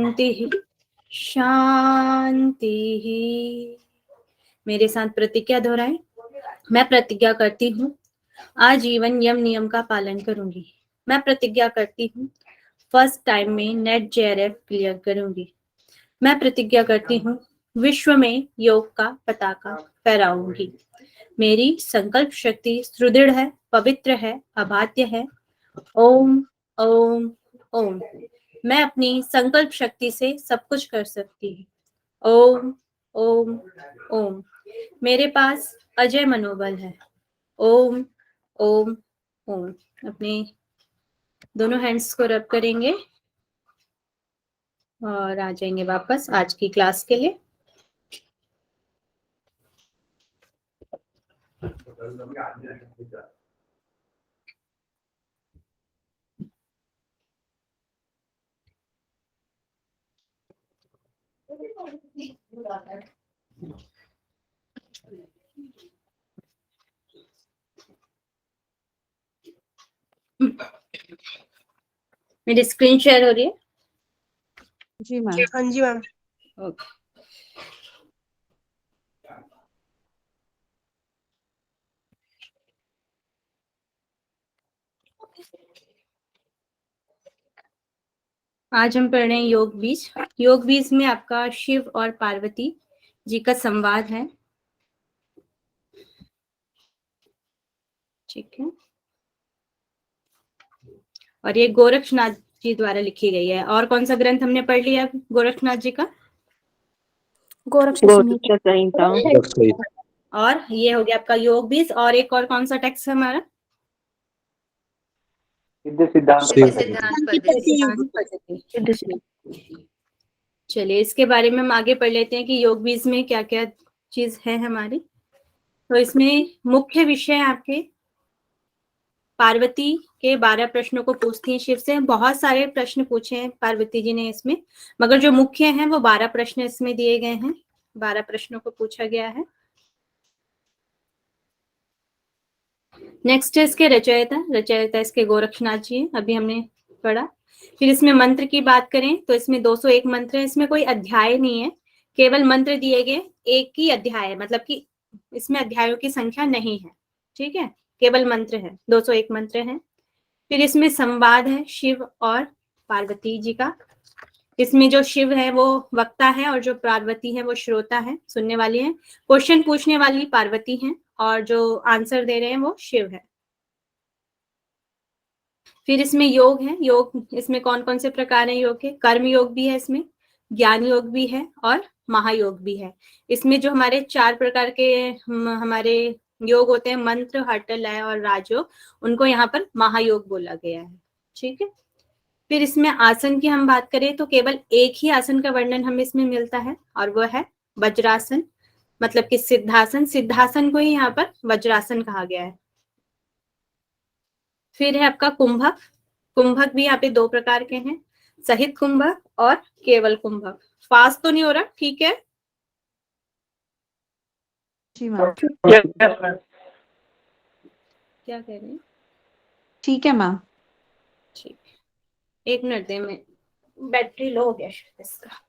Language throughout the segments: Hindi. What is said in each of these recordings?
शांति शांति। मेरे साथ प्रतिज्ञा दोहराएं। मैं प्रतिज्ञा करती हूँ आजीवन यम नियम का पालन करूंगी। मैं प्रतिज्ञा करती हूँ फर्स्ट टाइम में नेट जेआरएफ क्लियर करूंगी। मैं प्रतिज्ञा करती हूँ विश्व में योग का पताका फहराऊंगी। मेरी संकल्प शक्ति सुदृढ़ है, पवित्र है, अबाध्य है। ओम ओम ओम। मैं अपनी संकल्प शक्ति से सब कुछ कर सकती हूँ। ओम ओम ओम। मेरे पास अजय मनोबल है। ओम ओम ओम। अपने दोनों हैंड्स को रब करेंगे और आ जाएंगे वापस आज की क्लास के लिए। मेरी स्क्रीन शेयर हो रही है? जी मैम। हाँ जी मैम। ओके। आज हम पढ़ रहे हैं योग बीज। योग बीज में आपका शिव और पार्वती जी का संवाद है। ठीक है। और ये गोरक्षनाथ जी द्वारा लिखी गई है। और कौन सा ग्रंथ हमने पढ़ लिया गोरक्षनाथ जी का? गोरक्ष संहिता। और ये हो गया आपका योग बीज। और एक और कौन सा टेक्स्ट है हमारा? चलिए इसके बारे में हम आगे पढ़ लेते हैं कि योग बीज में क्या क्या चीज है हमारी। तो इसमें मुख्य विषय आपके पार्वती के 12 प्रश्नों को पूछती हैं शिव से। बहुत सारे प्रश्न पूछे हैं पार्वती जी ने इसमें, मगर जो मुख्य हैं वो 12 प्रश्न इसमें दिए गए हैं। 12 प्रश्नों को पूछा गया है। नेक्स्ट है इसके रचयिता इसके गोरक्षनाथ जी हैं, अभी हमने पढ़ा। फिर इसमें मंत्र की बात करें तो इसमें 201 मंत्र है। इसमें कोई अध्याय नहीं है, केवल मंत्र दिए गए। एक ही अध्याय है, मतलब कि इसमें अध्यायों की संख्या नहीं है। ठीक है, केवल मंत्र है, 201 मंत्र है। फिर इसमें संवाद है शिव और पार्वती जी का। इसमें जो शिव है वो वक्ता है और जो पार्वती है वो श्रोता है, सुनने वाली है। क्वेश्चन पूछने वाली पार्वती है और जो आंसर दे रहे हैं वो शिव है। फिर इसमें योग है। योग इसमें कौन कौन से प्रकार हैं योग के? कर्म योग भी है इसमें, ज्ञान योग भी है और महायोग भी है। इसमें जो हमारे 4 प्रकार के हमारे योग होते हैं, मंत्र, हठ, लय और राजयोग, उनको यहाँ पर महायोग बोला गया है। ठीक है। फिर इसमें आसन की हम बात करें तो केवल एक ही आसन का वर्णन हमें इसमें मिलता है और वो है वज्रासन, मतलब कि सिद्धासन। सिद्धासन को ही यहाँ पर वज्रासन कहा गया है। फिर है आपका कुंभक। कुंभक भी यहाँ पे 2 प्रकार के हैं, सहित कुंभक और केवल कुंभक। फास्ट तो नहीं हो रहा? ठीक है जी मैम। क्या कह रहे हैं? ठीक है मैम। ठीक, 1 मिनट दे, मैं बैटरी लो हो गया शायद इसका।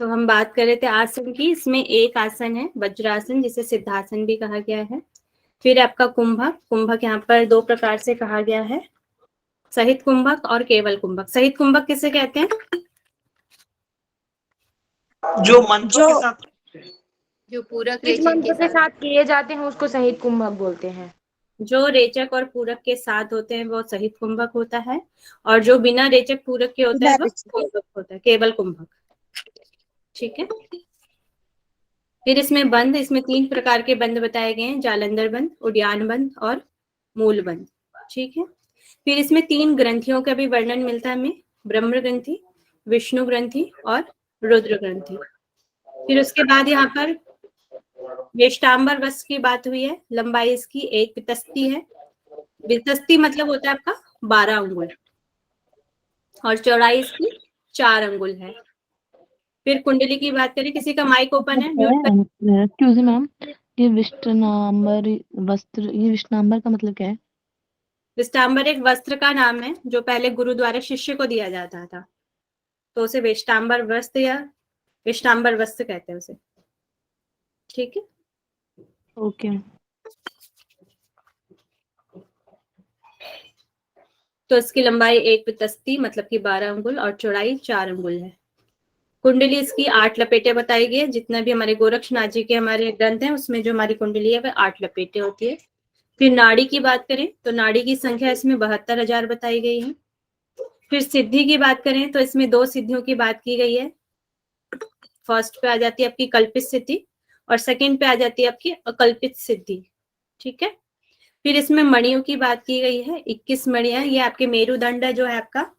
तो हम बात कर रहे थे आसन की। इसमें एक आसन है वज्रासन, जिसे सिद्धासन भी कहा गया है। फिर आपका कुंभक। कुंभक यहाँ पर 2 प्रकार से कहा गया है, सहित कुंभक और केवल कुंभक। सहित कुंभक किसे कहते हैं? जो मंत्रों के साथ, जो पूरक जिस मंत्र के साथ किए जाते हैं उसको सहित कुंभक बोलते हैं। जो रेचक और पूरक के साथ होते हैं वो सहित कुंभक होता है, और जो बिना रेचक पूरक के होता है वो कुंभक होता है, केवल कुंभक। ठीक है। फिर इसमें बंद, इसमें 3 प्रकार के बंद बताए गए हैं, जालंधर बंद, उद्यान बंद और मूल बंद। ठीक है। फिर इसमें 3 ग्रंथियों का भी वर्णन मिलता है हमें, ब्रह्म ग्रंथि, विष्णु ग्रंथि और रुद्र ग्रंथि। फिर उसके बाद यहाँ पर वेष्टांबर वस्त्र की बात हुई है। लंबाई इसकी 1 वितस्ती है। वितस्ती मतलब होता है आपका 12 अंगुल, और चौड़ाई इसकी 4 अंगुल है। फिर कुंडली की बात करें, किसी का माइक ओपन है? म्यूट कर। एक्सक्यूज मैम, ये विष्टांबर का मतलब क्या है? विष्टांबर एक वस्त्र का नाम है जो पहले गुरु द्वारा शिष्य को दिया जाता था, तो उसे विष्टांबर वस्त्र या विष्टांबर वस्त्र कहते हैं उसे। ठीक है, ओके। तो इसकी लंबाई 1 वितस्ती मतलब कि 12 अंगुल और चौड़ाई 4 अंगुल है। कुंडली इसकी 8 लपेटे बताई गई है। जितना भी हमारे गोरक्षनाथ जी के हमारे ग्रंथ हैं उसमें जो हमारी कुंडली है वह 8 लपेटे होती है। फिर नाड़ी की बात करें तो नाड़ी की संख्या इसमें 72,000 बताई गई है। फिर सिद्धि की बात करें तो इसमें 2 सिद्धियों की बात की गई है। फर्स्ट पे आ जाती है आपकी कल्पित सिद्धि और सेकंड पे आ जाती है आपकी अकल्पित सिद्धि। ठीक है, फिर इसमें मणियों की बात की गई है। 21 मणियां, ये आपके मेरुदंड जो है आपका,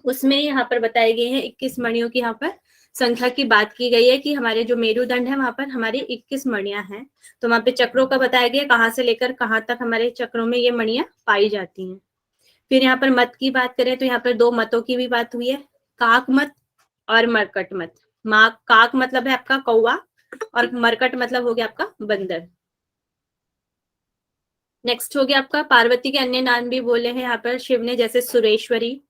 उसमें यहाँ पर बताई गई है 21 मणियों की यहाँ पर संख्या की बात की गई है कि हमारे जो मेरुदंड है वहां पर हमारी 21 मणियां हैं। तो वहां पे चक्रों का बताया गया कहाँ से लेकर कहाँ तक हमारे चक्रों में ये मणियां पाई जाती हैं। फिर यहाँ पर मत की बात करें तो यहाँ पर 2 मतों की भी बात हुई है, काक मत और मरकट मत। काक मतलब है आपका कौवा और मरकट मतलब हो गया आपका बंदर। नेक्स्ट हो गया आपका पार्वती के अन्य नाम भी बोले हैं यहाँ पर शिव ने, जैसे सुरेश्वरी,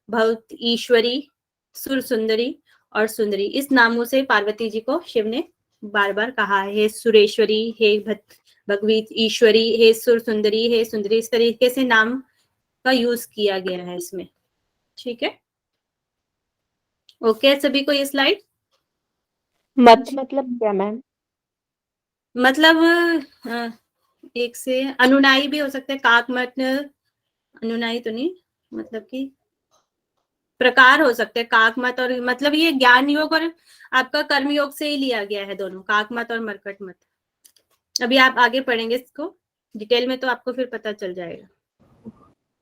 भवत ईश्वरी, सुर सुंदरी और सुंदरी। इस नामों से पार्वती जी को शिव ने बार बार कहा है, हे सुरेश्वरी, हे भगवीत ईश्वरी, हे सुर सुंदरी, हे सुंदरी। इस तरीके से नाम का यूज किया गया है इसमें। ठीक है, ओके सभी को ये स्लाइड? मत मतलब क्या मैम? मतलब एक से अनुनायी भी हो सकता है, काक मत अनुनायी तो नहीं, मतलब कि प्रकार हो सकते हैं काक मत, और मतलब ये ज्ञान योग और आपका कर्म योग से ही लिया गया है दोनों, काक मत और मरकट मत। अभी आप आगे पढ़ेंगे इसको डिटेल में तो आपको फिर पता चल जाएगा।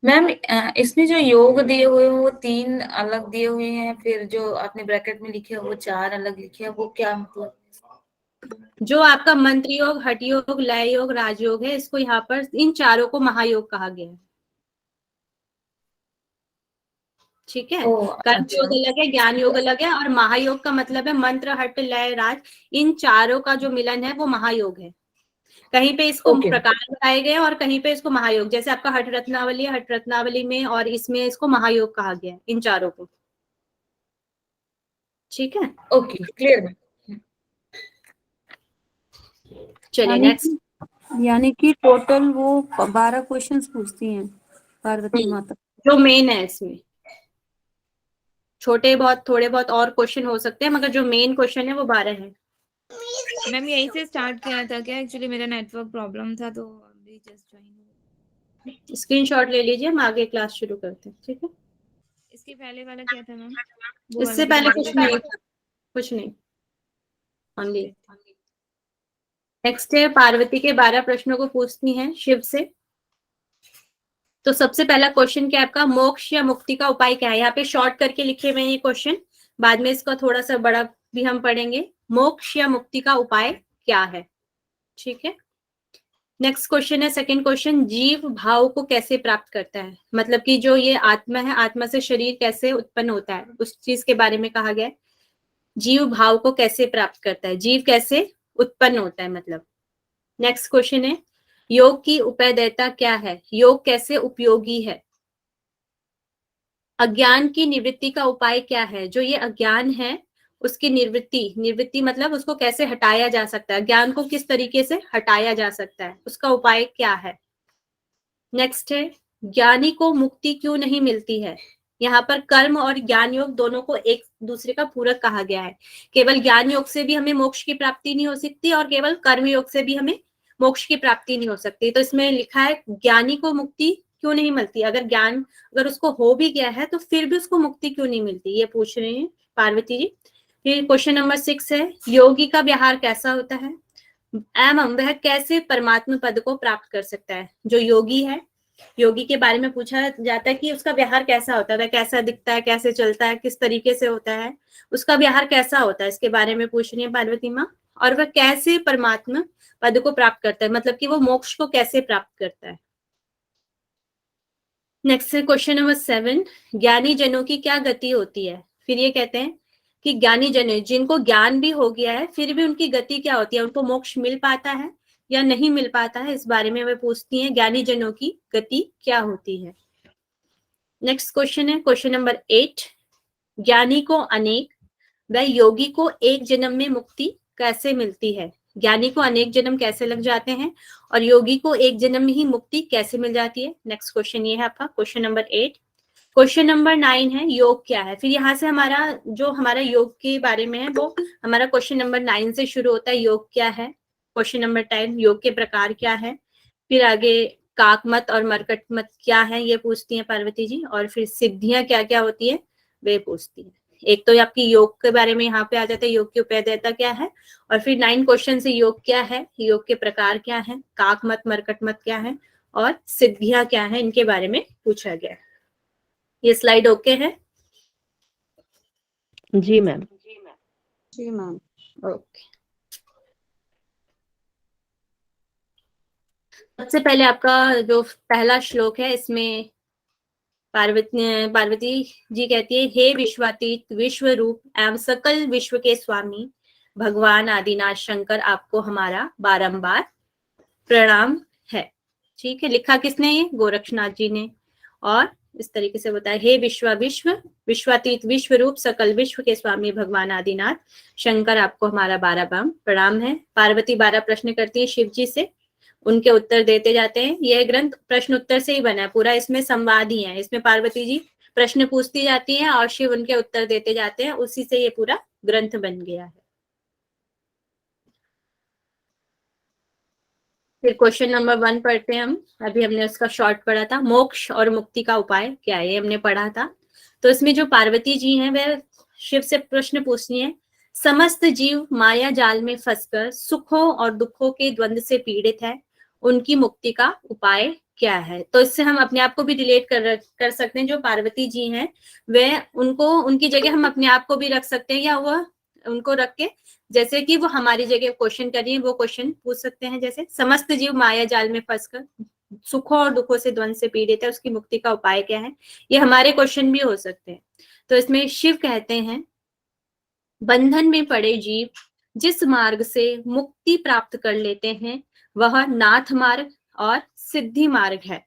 मैम इसमें जो योग दिए हुए हैं वो 3 अलग दिए हुए हैं, फिर जो आपने ब्रैकेट में लिखे हैं वो 4 अलग लिखे हैं, वो क्या मतलब? जो आपका मंत्र योग, हठ योग, लय योग, राजयोग है, इसको यहाँ पर इन चारों को महायोग कहा गया है। ठीक है, कर्म अच्छा। योग अलग है, ज्ञान योग अलग है, और महायोग का मतलब है मंत्र, हट, लय, राज, इन चारों का जो मिलन है वो महायोग है। कहीं पे इसको Okay. प्रकार बताए गए और कहीं पे इसको महायोग, जैसे आपका हठ रत्नावली है, हठ रत्नावली में और इसमें इसको महायोग कहा गया है, इन चारों को। ठीक है, ओके, क्लियर। चलिए नेक्स्ट। यानी कि टोटल वो 12 क्वेश्चंस पूछती हैं पार्वती माता। जो मेन है इसमें छोटे बहुत थोड़े बहुत और क्वेश्चन हो सकते हैं, मगर जो मेन क्वेश्चन है वो 12 है। मैम यहीं से स्टार्ट किया था क्या? एक्चुअली मेरा नेटवर्क प्रॉब्लम था तो अभी जस्ट ज्वाइन। स्क्रीनशॉट ले लीजिए, हम आगे क्लास शुरू करते हैं। ठीक है, इसके पहले वाला क्या था मैम? इससे पहले कुछ नहीं था, कुछ नहीं, ओनली। नेक्स्ट है पार्वती के 12 प्रश्नों को पूछती हैं शिव से। तो सबसे पहला क्वेश्चन क्या है आपका, मोक्ष या मुक्ति का उपाय क्या है? यहाँ पे शॉर्ट करके लिखे हुए हैं ये क्वेश्चन, बाद में इसका थोड़ा सा बड़ा भी हम पढ़ेंगे। मोक्ष या मुक्ति का उपाय क्या है? ठीक है, नेक्स्ट क्वेश्चन है सेकंड क्वेश्चन, जीव भाव को कैसे प्राप्त करता है? मतलब कि जो ये आत्मा है, आत्मा से शरीर कैसे उत्पन्न होता है, उस चीज के बारे में कहा गया है। जीव भाव को कैसे प्राप्त करता है, जीव कैसे उत्पन्न होता है मतलब। नेक्स्ट क्वेश्चन है, योग की उपादेयता क्या है? योग कैसे उपयोगी है? अज्ञान की निवृत्ति का उपाय क्या है? जो ये अज्ञान है उसकी निवृत्ति मतलब उसको कैसे हटाया जा सकता है, ज्ञान को किस तरीके से हटाया जा सकता है, उसका उपाय क्या है? नेक्स्ट है, ज्ञानी को मुक्ति क्यों नहीं मिलती है? यहाँ पर कर्म और ज्ञान योग दोनों को एक दूसरे का पूरक कहा गया है। केवल ज्ञान योग से भी हमें मोक्ष की प्राप्ति नहीं हो सकती और केवल कर्म योग से भी हमें मोक्ष की प्राप्ति नहीं हो सकती। तो इसमें लिखा है ज्ञानी को मुक्ति क्यों नहीं मिलती, अगर उसको हो भी गया है तो फिर भी उसको मुक्ति क्यों नहीं मिलती, ये पूछ रहे हैं पार्वती जी। फिर क्वेश्चन नंबर 6 है, योगी का व्यवहार कैसा होता है एवं वह कैसे परमात्मा पद को प्राप्त कर सकता है? जो योगी है, योगी के बारे में पूछा जाता है कि उसका व्यवहार कैसा होता है, कैसा दिखता है, कैसे चलता है, किस तरीके से होता है, उसका व्यवहार कैसा होता है, इसके बारे में पूछ रही है पार्वती माँ। और वह कैसे परमात्मा पद को प्राप्त करता है, मतलब कि वो मोक्ष को कैसे प्राप्त करता है। नेक्स्ट है क्वेश्चन नंबर 7, ज्ञानी जनों की क्या गति होती है? फिर ये कहते हैं कि ज्ञानी जन जिनको ज्ञान भी हो गया है फिर भी उनकी गति क्या होती है, उनको मोक्ष मिल पाता है या नहीं मिल पाता है, इस बारे में वे पूछती हैं ज्ञानी जनों की गति क्या होती है। नेक्स्ट क्वेश्चन है क्वेश्चन नंबर 8, ज्ञानी को अनेक व योगी को एक जन्म में मुक्ति कैसे मिलती है। ज्ञानी को अनेक जन्म कैसे लग जाते हैं और योगी को एक जन्म में ही मुक्ति कैसे मिल जाती है। नेक्स्ट क्वेश्चन ये है आपका क्वेश्चन नंबर 8। क्वेश्चन नंबर 9 है योग क्या है। फिर यहाँ से हमारा योग के बारे में है वो हमारा क्वेश्चन नंबर 9 से शुरू होता है, योग क्या है। क्वेश्चन नंबर 10 योग के प्रकार क्या है। फिर आगे काकमत और मरकट मत क्या है ये पूछती हैं पार्वती जी, और फिर सिद्धियां क्या क्या होती है वे पूछती है। एक तो आपकी योग के बारे में यहाँ पे आ जाता है, योग की उपादेयता क्या है, और फिर 9 क्वेश्चन से योग क्या है, योग के प्रकार क्या है, काकमत मरकट मत क्या है और सिद्धियां क्या है, इनके बारे में पूछा गया है। ये स्लाइड ओके है? जी मैम। जी मैम। ओके, सबसे पहले आपका जो पहला श्लोक है इसमें पार्वती जी कहती है, हे विश्वातीत विश्व रूप एवं सकल विश्व के स्वामी भगवान आदिनाथ शंकर, आपको हमारा बारंबार प्रणाम है। ठीक है, लिखा किसने? ये गोरक्षनाथ जी ने। और इस तरीके से बताया, हे विश्वातीत विश्व रूप सकल विश्व के स्वामी भगवान आदिनाथ शंकर, आपको हमारा 12 प्रणाम है। पार्वती 12 प्रश्न करती है शिव जी से, उनके उत्तर देते जाते हैं। यह ग्रंथ प्रश्न उत्तर से ही बना है पूरा, इसमें संवाद ही है। इसमें पार्वती जी प्रश्न पूछती जाती हैं और शिव उनके उत्तर देते जाते हैं, उसी से ये पूरा ग्रंथ बन गया है। फिर क्वेश्चन नंबर 1 पढ़ते हैं हम। अभी हमने उसका शॉर्ट पढ़ा था, मोक्ष और मुक्ति का उपाय क्या है, ये हमने पढ़ा था। तो इसमें जो पार्वती जी हैं वह शिव से प्रश्न पूछनी है, समस्त जीव माया जाल में फंसकर सुखों और दुखों के द्वंद्व से पीड़ित है, उनकी मुक्ति का उपाय क्या है। तो इससे हम अपने आप को भी रिलेट कर सकते हैं। जो पार्वती जी हैं वह उनकी जगह हम अपने आप को भी रख सकते हैं, या वह उनको रख के जैसे कि वो हमारी जगह क्वेश्चन कर रही है वो क्वेश्चन पूछ सकते हैं। जैसे समस्त जीव माया जाल में फंसकर सुखों और दुखों से द्वंद्व से पीड़ित है, उसकी मुक्ति का उपाय क्या है, ये हमारे क्वेश्चन भी हो सकते हैं। तो इसमें शिव कहते हैं, बंधन में पड़े जीव जिस मार्ग से मुक्ति प्राप्त कर लेते हैं वह नाथ मार्ग और सिद्धि मार्ग है।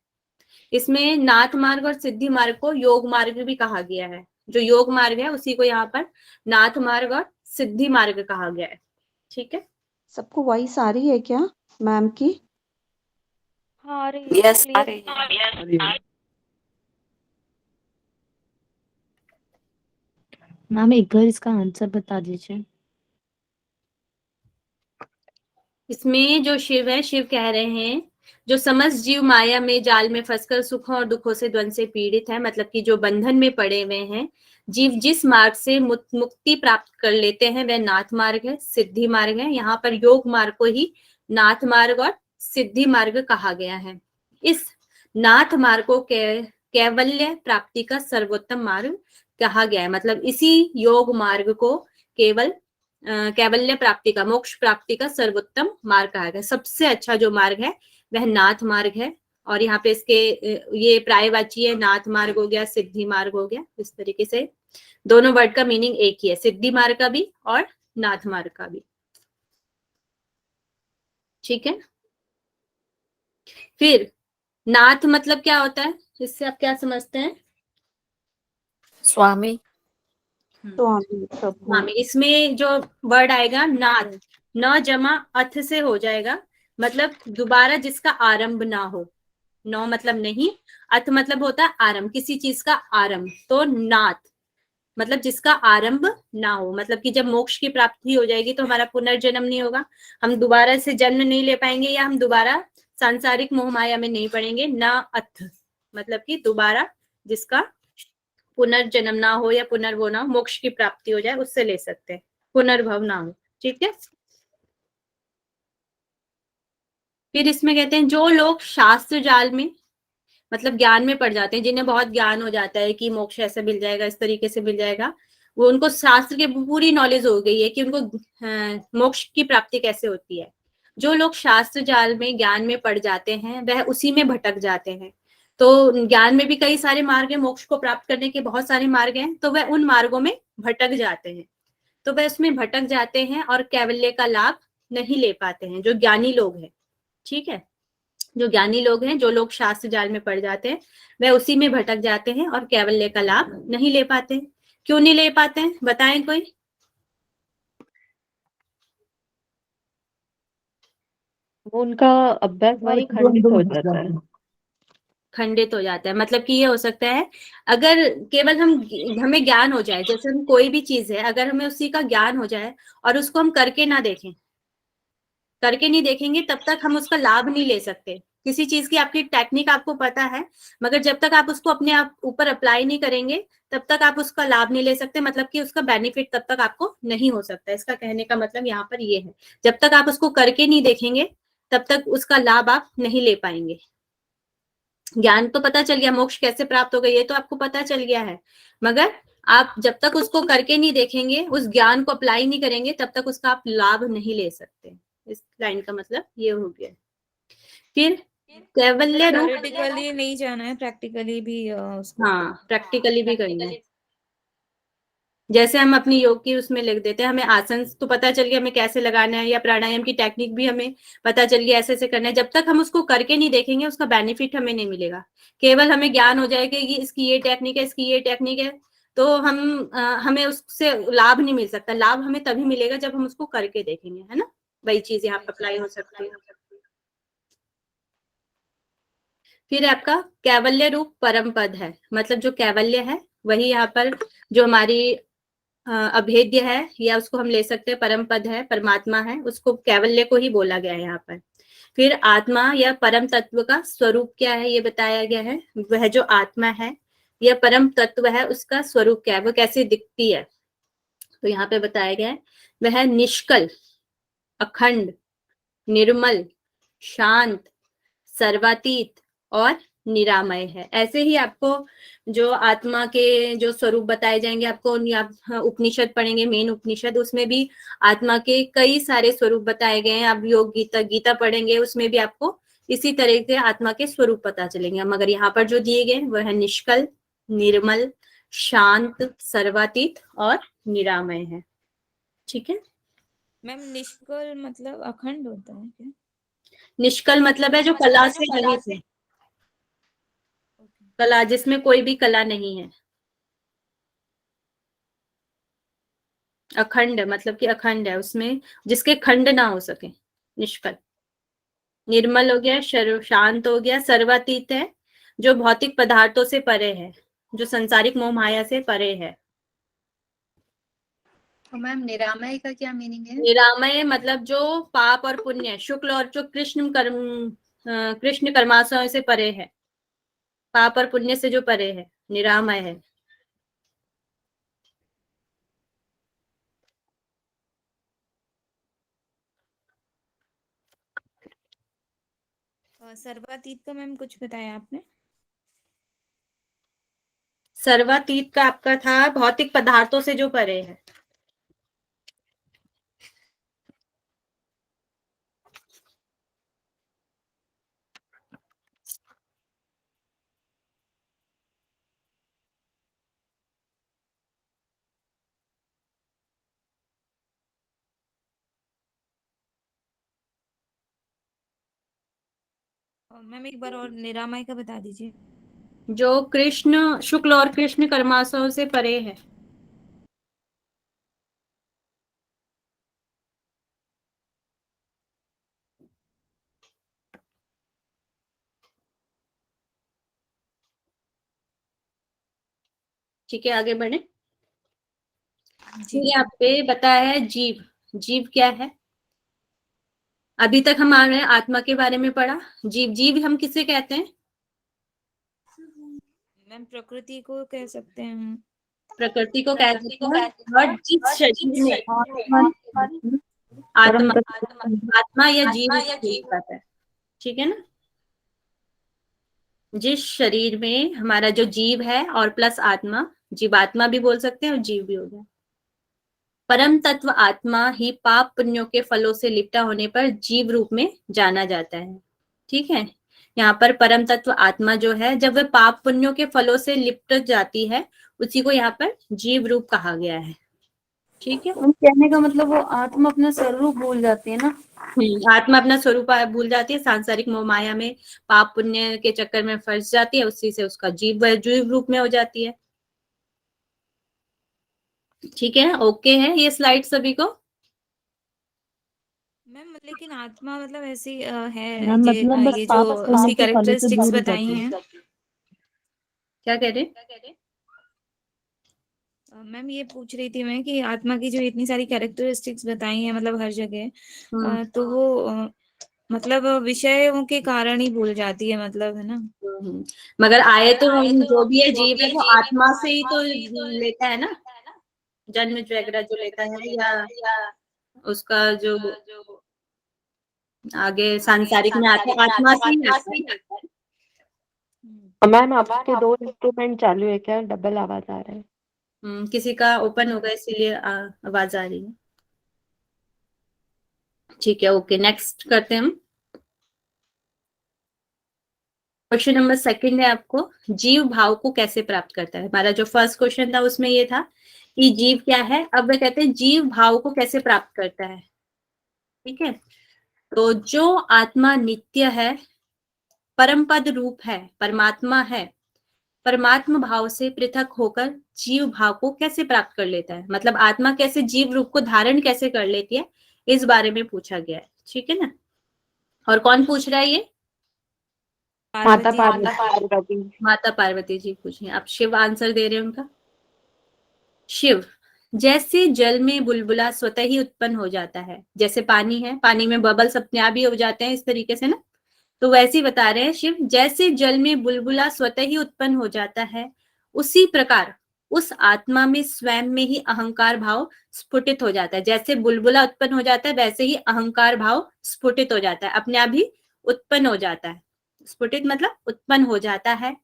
इसमें नाथ मार्ग और सिद्धि मार्ग को योग मार्ग भी कहा गया है। जो योग मार्ग है उसी को यहाँ पर नाथ मार्ग और सिद्धि मार्ग कहा गया है। ठीक है, सबको वॉइस आ रही है क्या मैम की? हाँ आ रही है, clear है। मैम एक बार इसका आंसर बता दीजिए। इसमें जो शिव है, शिव कह रहे हैं जो समस्त जीव माया में जाल में फंसकर सुखों और दुखों से द्वंद्व से पीड़ित है, मतलब कि जो बंधन में पड़े हुए हैं जीव, जिस मार्ग से मुक्ति प्राप्त कर लेते हैं वह नाथ मार्ग है, सिद्धि मार्ग है। यहाँ पर योग मार्ग को ही नाथ मार्ग और सिद्धि मार्ग कहा गया है। इस नाथ मार्ग को कैवल्य प्राप्ति का सर्वोत्तम मार्ग कहा गया है, मतलब इसी योग मार्ग को कैवल्य प्राप्ति का, मोक्ष प्राप्ति का सर्वोत्तम मार्ग कहा गया। सबसे अच्छा जो मार्ग है वह नाथ मार्ग है। और यहाँ पे इसके ये प्रायवाची है, नाथ मार्ग हो गया, सिद्धि मार्ग हो गया। इस तरीके से दोनों वर्ड का मीनिंग एक ही है, सिद्धि मार्ग का भी और नाथ मार्ग का भी। ठीक है, फिर नाथ मतलब क्या होता है, इससे आप क्या समझते हैं? स्वामी। स्वामी। इसमें जो वर्ड आएगा नाथ, न जमा अथ से हो जाएगा, मतलब दोबारा जिसका आरंभ ना हो। नौ मतलब नहीं, अथ मतलब होता है आरंभ, किसी चीज का आरंभ। तो नाथ मतलब जिसका आरंभ ना हो, मतलब कि जब मोक्ष की प्राप्ति हो जाएगी तो हमारा पुनर्जन्म नहीं होगा, हम दोबारा से जन्म नहीं ले पाएंगे, या हम दोबारा सांसारिक मोह माया में नहीं पड़ेंगे। ना अथ मतलब कि दोबारा जिसका पुनर्जन्म ना हो या पुनर्वो ना हो, मोक्ष की प्राप्ति हो जाए, उससे ले सकते हैं, पुनर्भव ना हो। ठीक है, फिर इसमें कहते हैं जो लोग शास्त्र जाल में, मतलब ज्ञान में पड़ जाते हैं, जिन्हें बहुत ज्ञान हो जाता है कि मोक्ष ऐसे मिल जाएगा, इस तरीके से मिल जाएगा, वो उनको शास्त्र की पूरी नॉलेज हो गई है कि उनको मोक्ष की प्राप्ति कैसे होती है। जो लोग शास्त्र जाल में ज्ञान में पड़ जाते हैं वह उसी में भटक जाते हैं। तो ज्ञान में भी कई सारे मार्ग हैं, मोक्ष को प्राप्त करने के बहुत सारे मार्ग हैं, तो वह उन मार्गों में भटक जाते हैं, तो वह उसमें भटक जाते हैं और कैवल्य का लाभ नहीं ले पाते हैं, जो ज्ञानी लोग हैं। ठीक है, जो ज्ञानी लोग हैं, जो लोग शास्त्र जाल में पड़ जाते हैं, वह उसी में भटक जाते हैं और कैवल्य का लाभ नहीं ले पाते हैं। क्यों नहीं ले पाते हैं, बताएं कोई? वो उनका अभ्यास वही खंडित हो जाता है। खंडित हो जाता है, मतलब कि ये हो सकता है अगर केवल हमें ज्ञान हो जाए, जैसे हम कोई भी चीज है, अगर हमें उसी का ज्ञान हो जाए और उसको हम करके ना देखें, करके नहीं देखेंगे, तब तक हम उसका लाभ नहीं ले सकते। किसी चीज की आपकी टेक्निक आपको पता है, मगर जब तक आप उसको अपने आप ऊपर अप्लाई नहीं करेंगे, तब तक आप उसका लाभ नहीं ले सकते, मतलब कि उसका बेनिफिट तब तक आपको नहीं हो सकता। इसका कहने का मतलब यहाँ पर ये है, जब तक आप उसको करके नहीं देखेंगे, तब तक उसका लाभ आप नहीं ले पाएंगे। ज्ञान तो पता चल गया, मोक्ष कैसे प्राप्त होगा ये तो आपको पता चल गया है, मगर आप जब तक उसको करके नहीं देखेंगे, उस ज्ञान को अप्लाई नहीं करेंगे, तब तक उसका आप लाभ नहीं ले सकते। इस लाइन का मतलब ये हो गया। फिर कैवल्य रूप, थ्योरेटिकली नहीं जाना है, प्रैक्टिकली भी उसको हाँ प्रैक्टिकली भी करना है। जैसे हम अपनी योग की उसमें लिख देते हैं, हमें आसन तो पता चल गया हमें कैसे लगाना है, या प्राणायाम की टेक्निक भी हमें पता चल गया ऐसे ऐसे करना है, जब तक हम उसको करके नहीं देखेंगे उसका बेनिफिट हमें नहीं मिलेगा। केवल हमें ज्ञान हो जाएगा कि इसकी ये टेक्निक है, इसकी ये टेक्निक है, तो हमें उससे लाभ नहीं मिल सकता। लाभ हमें तभी मिलेगा जब हम उसको करके देखेंगे, है ना? वही चीज यहाँ पर अप्लाई हो सकती है। फिर आपका कैवल्य रूप परम पद है, मतलब जो कैवल्य है वही यहाँ पर जो हमारी अभेद्य है, या उसको हम ले सकते हैं परम पद है, परमात्मा है, उसको कैवल्य को ही बोला गया है यहाँ पर। फिर आत्मा या परम तत्व का स्वरूप क्या है ये बताया गया है। वह जो आत्मा है या परम तत्व है, उसका स्वरूप क्या है, वो कैसे दिखती है, तो यहाँ पे बताया गया है वह निष्कल, अखंड, निर्मल, शांत, सर्वातीत और निरामय है। ऐसे ही आपको जो आत्मा के जो स्वरूप बताए जाएंगे, आपको आप उपनिषद पढ़ेंगे, मेन उपनिषद, उसमें भी आत्मा के कई सारे स्वरूप बताए गए हैं। आप योग गीता पढ़ेंगे, उसमें भी आपको इसी तरह के आत्मा के स्वरूप पता चलेंगे, मगर यहाँ पर जो दिए गए वह निष्कल, निर्मल, शांत, सर्वातीत और निरामय है। ठीक है मैम, निष्कल मतलब अखंड होता है क्या? निष्कल मतलब है जो कला से रहित है, कला जिसमें कोई भी कला नहीं है। अखंड मतलब कि अखंड है, उसमें जिसके खंड ना हो सके, निष्कल। निर्मल हो गया, शांत हो गया, सर्वातीत है, जो भौतिक पदार्थों से परे है, जो संसारिक मोह माया से परे है। तो मैम निरामय का क्या मीनिंग है? निरामय मतलब जो पाप और पुण्य, शुक्ल और जो कृष्ण कर्माशयों से परे है, पाप और पुण्य से जो परे है, निरामय है। सर्वातीत का मैम कुछ बताया आपने? सर्वातीत का आपका था भौतिक पदार्थों से जो परे है। मैम एक बार और निरामय का बता दीजिए। जो कृष्ण शुक्ल और कृष्ण कर्माशयों से परे है। ठीक है, आगे बढ़े। यहाँ पे बताया है जीव। जीव क्या है? अभी तक हम आ रहे हैं आत्मा के बारे में पढ़ा। जीव, जीव हम किसे कहते हैं? मैम प्रकृति को कह सकते हैं। प्रकृति को कह सकते हैं, और जिस शरीर में आत्मा, आत्मा या जीव कहता है। ठीक है ना? जिस शरीर में हमारा जो जीव है और प्लस आत्मा, जीवात्मा भी बोल सकते हैं और जीव भी हो गया। परम तत्व आत्मा ही पाप पुण्यों के फलों से लिपटा होने पर जीव रूप में जाना जाता है। ठीक है, यहाँ पर परम तत्व आत्मा जो है, जब वह पाप पुण्यों के फलों से लिप्ट जाती है, उसी को यहाँ पर जीव रूप कहा गया है। ठीक है, हम कहने का मतलब वो आत्मा अपना स्वरूप भूल जाती है ना। आत्मा अपना स्वरूप भूल जाती है, सांसारिक मोह माया में पाप पुण्य के चक्कर में फंस जाती है, उसी से उसका जीव रूप में हो जाती है। ठीक है, ओके है ये स्लाइड सभी को? मैम लेकिन आत्मा मतलब ऐसी है मैम मतलब बस ये पाप जो पुण्य उसकी के फलों से कैरेक्टरिस्टिक्स दूर हो बताई जाती हैं। है। क्या कह रहे हैं? मैम ये पूछ रही थी मैं कि आत्मा की जो इतनी सारी कैरेक्टरिस्टिक्स बताई हैं मतलब हर जगह, तो वो मतलब विषयों के कारण ही भूल जाती है, मतलब है ना। मगर आए तो हम जो भी है जीव है वो आत्मा से ही तो लेता है ना, जन्म वगैरह जो लेता है, या उसका जो आगे सांसारिक में आता है आत्मा से ही आता है। मैम आपके 2 इंस्ट्रूमेंट चालू है क्या? डबल आवाज आ रहा है। किसी का ओपन होगा इसीलिए आवाज आ रही है। ठीक है, ओके, नेक्स्ट करते हैं हम। क्वेश्चन नंबर 2 है आपको, जीव भाव को कैसे प्राप्त करता है। हमारा जो फर्स्ट क्वेश्चन था उसमें ये था कि जीव क्या है, अब वे कहते हैं जीव भाव को कैसे प्राप्त करता है। ठीक है, तो जो आत्मा नित्य है, परम पद रूप है, परमात्मा है, परमात्मा भाव से पृथक होकर जीव भाव को कैसे प्राप्त कर लेता है, मतलब आत्मा कैसे जीव रूप को धारण कैसे कर लेती है, इस बारे में पूछा गया है। ठीक है ना, और कौन पूछ रहा है ये? माता पार्वती। माता पार्वती जी पूछ रही हैं। आप शिव आंसर दे रहे हैं उनका। शिव, जैसे जल में बुलबुला स्वतः ही उत्पन्न हो जाता है, जैसे पानी है, पानी में बबल्स अपने आप ही हो जाते हैं इस तरीके से ना, तो वैसे ही बता रहे हैं शिव, जैसे जल में बुलबुला स्वतः ही उत्पन्न हो जाता है, उसी प्रकार उस आत्मा में स्वयं में ही अहंकार भाव स्फुटित हो जाता है। जैसे बुलबुला उत्पन्न हो जाता है वैसे ही अहंकार भाव स्फुटित हो जाता है, अपने आप ही उत्पन्न हो जाता है। स्फुटित मतलब उत्पन्न हो जाता है।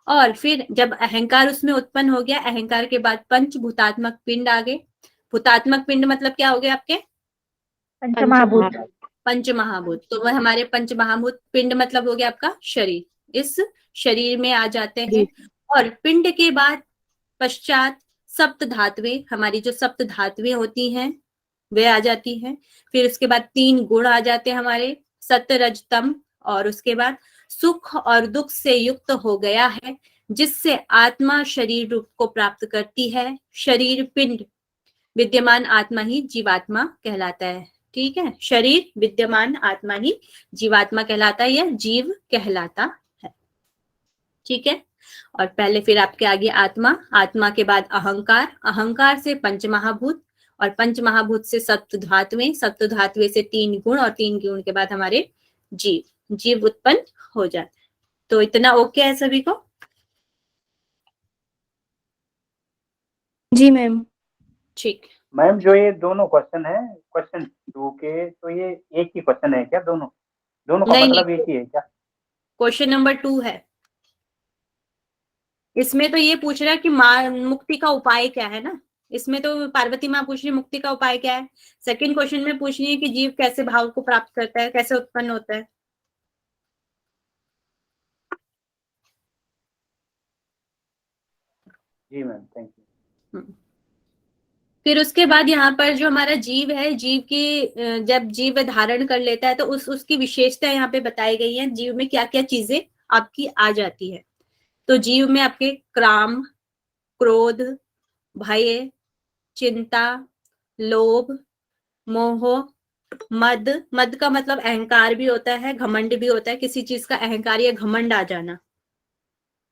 और फिर जब अहंकार उसमें उत्पन्न हो गया, अहंकार के बाद पंचभूतात्मक पिंड आ गए। भूतात्मक पिंड मतलब क्या हो गया आपके? पंच महाभूत। तो वह हमारे पंच महाभूत, पिंड मतलब हो गया आपका शरीर, इस शरीर में आ जाते हैं। और पिंड के बाद पश्चात सप्त धातुएं, हमारी जो सप्त धातुएं होती हैं वे आ जाती हैं। फिर उसके बाद 3 गुण आ जाते हैं हमारे, सत्य रज तम। और उसके बाद सुख और दुख से युक्त हो गया है, जिससे आत्मा शरीर रूप को प्राप्त करती है। शरीर पिंड विद्यमान आत्मा ही जीवात्मा कहलाता है। ठीक है, शरीर विद्यमान आत्मा ही जीवात्मा कहलाता है या जीव कहलाता है। ठीक है, और पहले फिर आपके आगे आत्मा, आत्मा के बाद अहंकार, अहंकार से पंचमहाभूत, और पंचमहाभूत से सप्त धातुएं, सप्त धातुएं से 3 गुण, और 3 गुण के बाद हमारे जीव उत्पन्न हो जाते हैं। तो इतना ओके है सभी को? जी मैम। ठीक। मैम जो ये दोनों क्वेश्चन है, क्वेश्चन 2 के, तो ये एक ही क्वेश्चन है क्या? दोनों का नहीं, मतलब एक ही है क्या? क्वेश्चन नंबर 2 है। इसमें तो ये पूछ रहा है कि मुक्ति का उपाय क्या है ना, इसमें तो पार्वती माँ पूछ रही है मुक्ति का उपाय क्या है। सेकंड क्वेश्चन में पूछ रही है कि जीव कैसे भाव को प्राप्त करता है, कैसे उत्पन्न होता है। जी मैम, थैंक यू। फिर उसके बाद यहाँ पर जो हमारा जीव है, जीव की जब जीव धारण कर लेता है तो उसकी विशेषता यहाँ पे बताई गई है, जीव में क्या क्या चीजें आपकी आ जाती है। तो जीव में आपके काम, क्रोध, भय, चिंता, लोभ, मोह, मद। मद का मतलब अहंकार भी होता है, घमंड भी होता है, किसी चीज का अहंकार या घमंड आ जाना,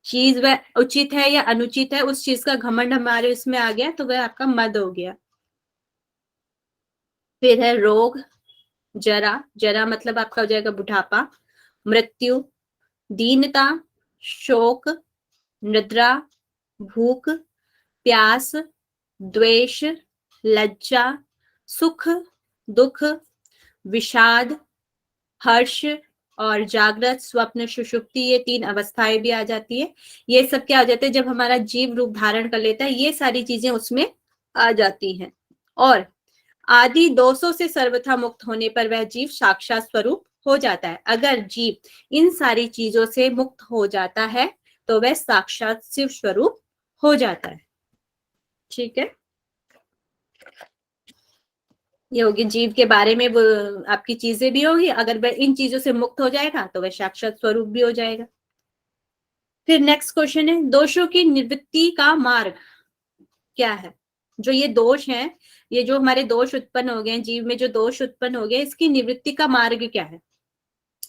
चीज वह उचित है या अनुचित है उस चीज का घमंड हमारे उसमें आ गया तो वह आपका मद हो गया। फिर है रोग, जरा, जरा मतलब आपका हो जाएगा बुढ़ापा, मृत्यु, दीनता, शोक, निद्रा, भूख, प्यास, द्वेष, लज्जा, सुख, दुख, विषाद, हर्ष, और जागृत, स्वप्न, सुषुप्ति, ये 3 अवस्थाएं भी आ जाती है। ये सब क्या आ जाते हैं जब हमारा जीव रूप धारण कर लेता है, ये सारी चीजें उसमें आ जाती हैं। और आदि दोषों से सर्वथा मुक्त होने पर वह जीव साक्षात स्वरूप हो जाता है। अगर जीव इन सारी चीजों से मुक्त हो जाता है तो वह साक्षात शिव स्वरूप हो जाता है। ठीक है, ये होगी जीव के बारे में वो आपकी चीजें भी होगी। अगर वह इन चीजों से मुक्त हो जाएगा तो वह साक्षात स्वरूप भी हो जाएगा। फिर नेक्स्ट क्वेश्चन है, दोषों की निवृत्ति का मार्ग क्या है? जो ये दोष हैं, ये जो हमारे दोष उत्पन्न हो गए, जीव में जो दोष उत्पन्न हो गए, इसकी निवृत्ति का मार्ग क्या है?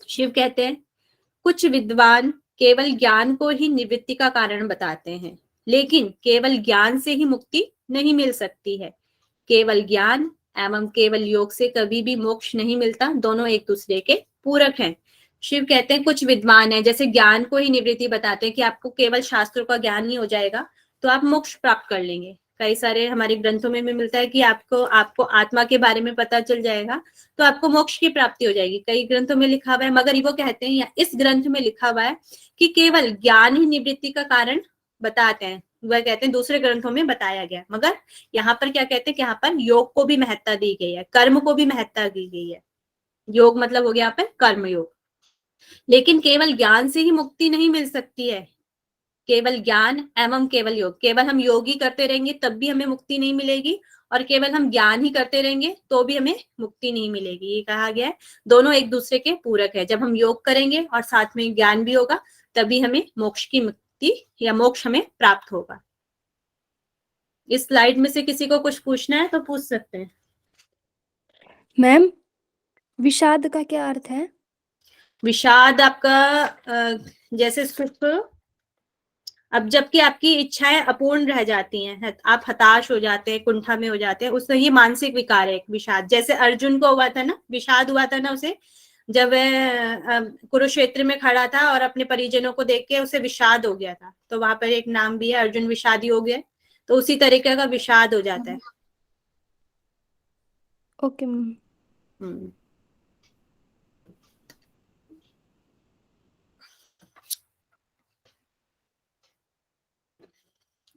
शिव कहते हैं, कुछ विद्वान केवल ज्ञान को ही निवृत्ति का कारण बताते हैं, लेकिन केवल ज्ञान से ही मुक्ति नहीं मिल सकती है। केवल ज्ञान एवं केवल योग से कभी भी मोक्ष नहीं मिलता, दोनों एक दूसरे के पूरक हैं। शिव कहते हैं कुछ विद्वान है, जैसे ज्ञान को ही निवृत्ति बताते हैं कि आपको केवल शास्त्रों का ज्ञान ही हो जाएगा तो आप मोक्ष प्राप्त कर लेंगे। कई सारे हमारे ग्रंथों में भी मिलता है कि आपको आत्मा के बारे में पता चल जाएगा तो आपको मोक्ष की प्राप्ति हो जाएगी। कई ग्रंथों में लिखा हुआ है, मगर वो कहते हैं या इस ग्रंथ में लिखा हुआ है कि केवल ज्ञान ही निवृत्ति का कारण बताते हैं। वह कहते हैं दूसरे ग्रंथों में बताया गया, मगर यहाँ पर क्या कहते हैं कि यहाँ पर योग को भी महत्ता दी गई है, कर्म को भी महत्ता दी गई है। योग मतलब हो गया यहाँ पर कर्म योग। लेकिन केवल ज्ञान से ही मुक्ति नहीं मिल सकती है, केवल ज्ञान एवं केवल योग। केवल हम योग ही करते रहेंगे तब भी हमें मुक्ति नहीं मिलेगी, और केवल हम ज्ञान ही करते रहेंगे तो भी हमें मुक्ति नहीं मिलेगी। ये कहा गया है, दोनों एक दूसरे के पूरक है। जब हम योग करेंगे और साथ में ज्ञान भी होगा तभी हमें मोक्ष की मुक्ति या मोक्ष हमें प्राप्त होगा। इस स्लाइड में से किसी को कुछ पूछना है तो पूछ सकते हैं। मैम, विषाद का क्या अर्थ है? विषाद आपका जैसे सुख, अब जबकि आपकी इच्छाएं अपूर्ण रह जाती हैं, आप हताश हो जाते हैं, कुंठा में हो जाते हैं, उससे ये मानसिक विकार है एक विषाद। जैसे अर्जुन को हुआ था ना, विषाद हुआ था ना उसे, जब वह कुरुक्षेत्र में खड़ा था और अपने परिजनों को देख के उसे विषाद हो गया था, तो वहां पर एक नाम भी है, अर्जुन विषादी हो गया। तो उसी तरीके का विषाद हो जाता है। Okay ma'am.